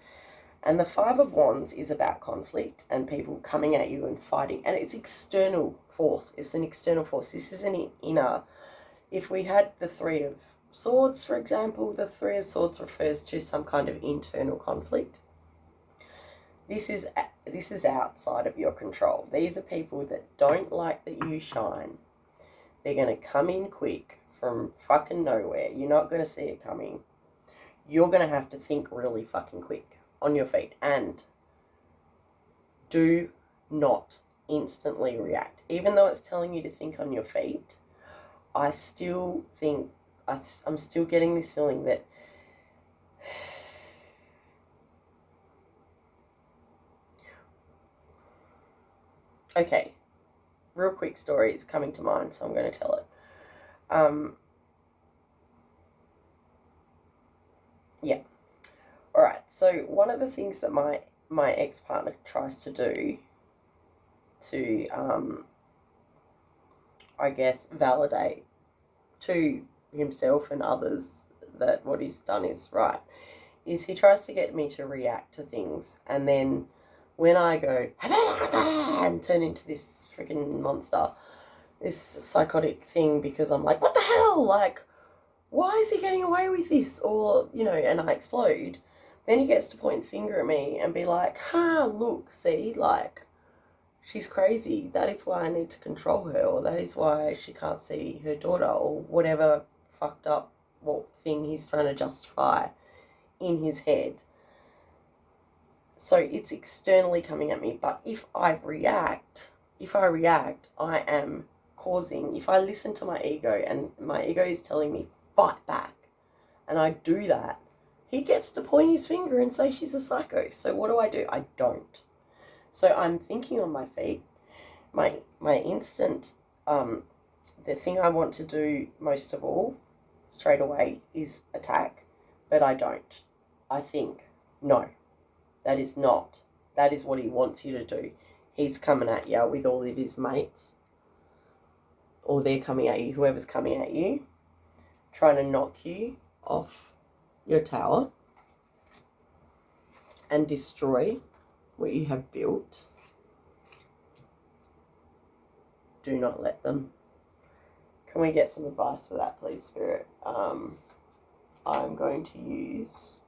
And the 5 of Wands is about conflict and people coming at you and fighting. And it's external force. It's an external force. This is an inner. If we had the 3 of Swords, for example, the 3 of Swords refers to some kind of internal conflict. This is outside of your control. These are people that don't like that you shine. They're going to come in quick from fucking nowhere. You're not going to see it coming. You're going to have to think really fucking quick on your feet, and do not instantly react. Even though it's telling you to think on your feet, I still think, I'm still getting this feeling that okay, real quick story is coming to mind, so I'm going to tell it. Yeah. Alright, so one of the things that my ex-partner tries to do to, I guess, validate to himself and others that what he's done is right, is he tries to get me to react to things, and then when I go and turn into this freaking monster, this psychotic thing, because I'm like, what the hell, like, why is he getting away with this? Or, you know, and I explode. Then he gets to point the finger at me and be like, look, see, like, she's crazy. That is why I need to control her, or that is why she can't see her daughter, or whatever fucked up thing he's trying to justify in his head. So it's externally coming at me. But if I react, I am causing, if I listen to my ego and my ego is telling me, fight back, and I do that, he gets to point his finger and say she's a psycho. So what do? I don't. So I'm thinking on my feet. My instant, the thing I want to do most of all, straight away, is attack. But I don't. I think, no, that is not. That is what he wants you to do. He's coming at you with all of his mates. Or they're coming at you, whoever's coming at you, trying to knock you off your tower and destroy what you have built. Do not let them. Can we get some advice for that, please, Spirit? I'm going to use...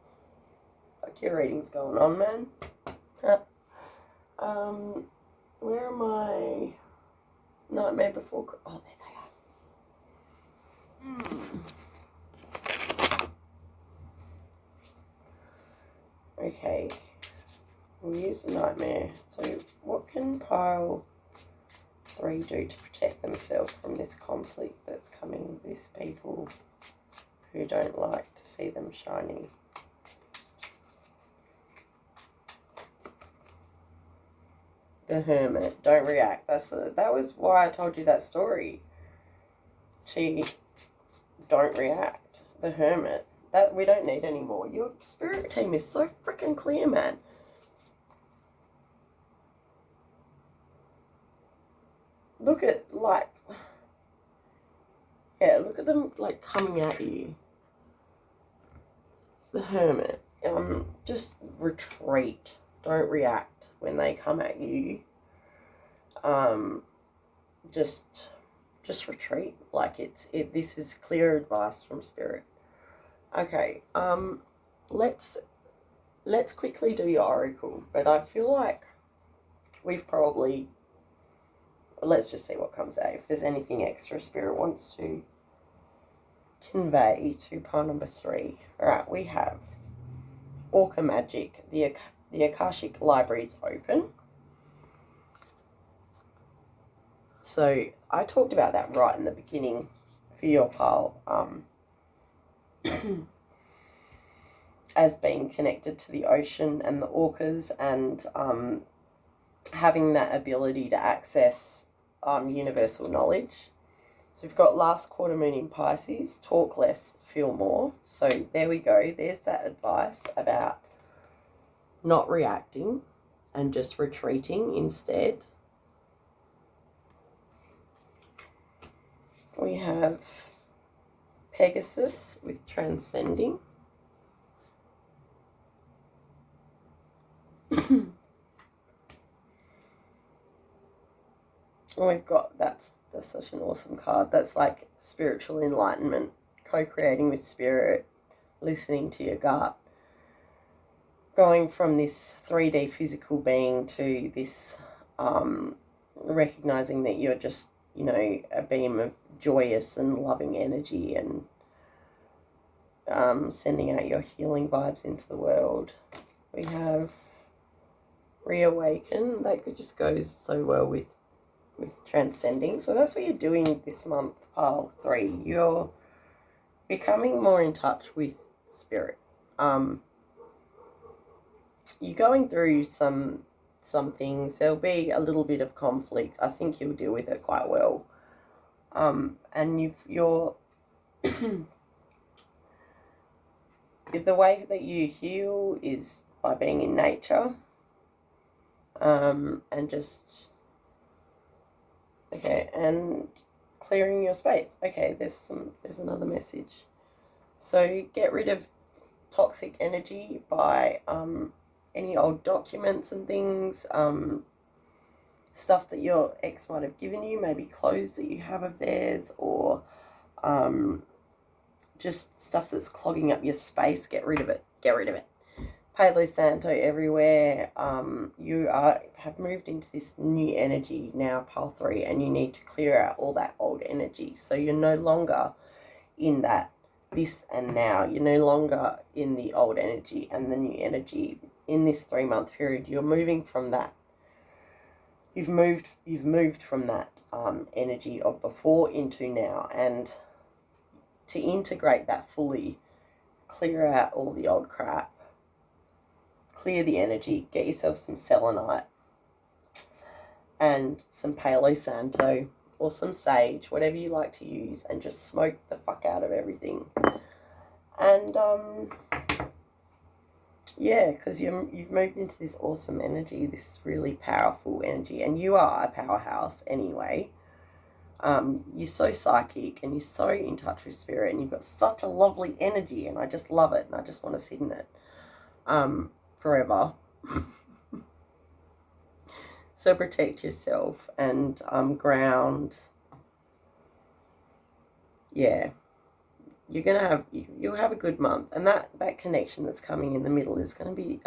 Like, your reading's going on, man. Where am I? Nightmare Before... Oh, there they are. Okay. We'll use the Nightmare. So, what can pile 3 do to protect themselves from this conflict that's coming with these people who don't like to see them shining? The Hermit. Don't react. That was why I told you that story. Don't react. The Hermit. That we don't need anymore. Your spirit team is so freaking clear, man. Look at, like, yeah, look at them, like, coming at you. It's the Hermit. Just retreat. Don't react when they come at you. Just retreat. Like, this is clear advice from Spirit. Okay, let's quickly do your oracle, but I feel like we've probably, let's just see what comes out. If there's anything extra Spirit wants to convey to pile number 3. All right, we have Orca Magic. The Akashic Library is open. So I talked about that right in the beginning for your pile, as being connected to the ocean and the orcas, and having that ability to access universal knowledge. So we've got last quarter moon in Pisces, talk less, feel more. So there we go. There's that advice about not reacting and just retreating instead. We have Pegasus with transcending. We've got, that's such an awesome card. That's like spiritual enlightenment, co-creating with spirit, listening to your gut, going from this 3D physical being to this recognizing that you're just, you know, a beam of joyous and loving energy, and sending out your healing vibes into the world. We have reawaken. That just goes so well with transcending. So that's what you're doing this month, pile 3. You're becoming more in touch with spirit. You're going through some things. There'll be a little bit of conflict. I think you'll deal with it quite well. And you're the way that you heal is by being in nature, and just, okay, and clearing your space. Okay, there's another message. So get rid of toxic energy by any old documents and things, stuff that your ex might have given you, maybe clothes that you have of theirs, or just stuff that's clogging up your space. Get rid of it. Get rid of it. Palo Santo everywhere. You have moved into this new energy now, pile 3, and you need to clear out all that old energy. So you're no longer in that this and now. You're no longer in the old energy and the new energy. In this 3-month period, you're moving from that. You've moved from that energy of before into now, and to integrate that fully, clear out all the old crap, clear the energy, get yourself some selenite and some Palo Santo or some sage, whatever you like to use, and just smoke the fuck out of everything. And yeah, because you've moved into this awesome energy, this really powerful energy, and you are a powerhouse anyway. You're so psychic, and you're so in touch with spirit, and you've got such a lovely energy, and I just love it, and I just want to sit in it forever. So protect yourself and ground. Yeah, you'll have a good month, and that connection that's coming in the middle is going to be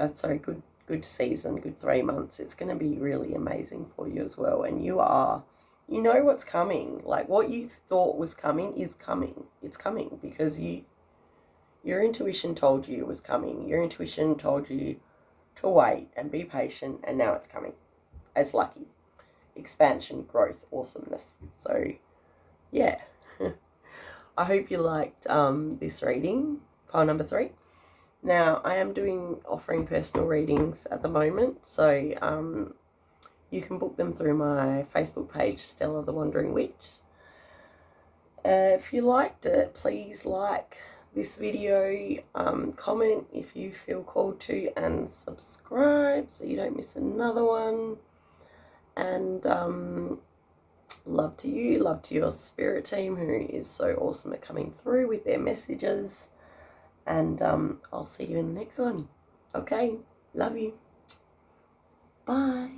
good season, good 3 months. It's going to be really amazing for you as well, and you know what's coming. Like, what you thought was coming is coming. It's coming because your intuition told you it was coming. Your intuition told you to wait and be patient, and now it's coming as lucky. Expansion, growth, awesomeness. So yeah. I hope you liked this reading, pile number 3. Now, I am offering personal readings at the moment, so you can book them through my Facebook page, Stella the Wandering Witch. If you liked it, please like this video, comment if you feel called to, and subscribe so you don't miss another one. And love to you, love to your spirit team, who is so awesome at coming through with their messages. And I'll see you in the next one. Okay, love you. Bye.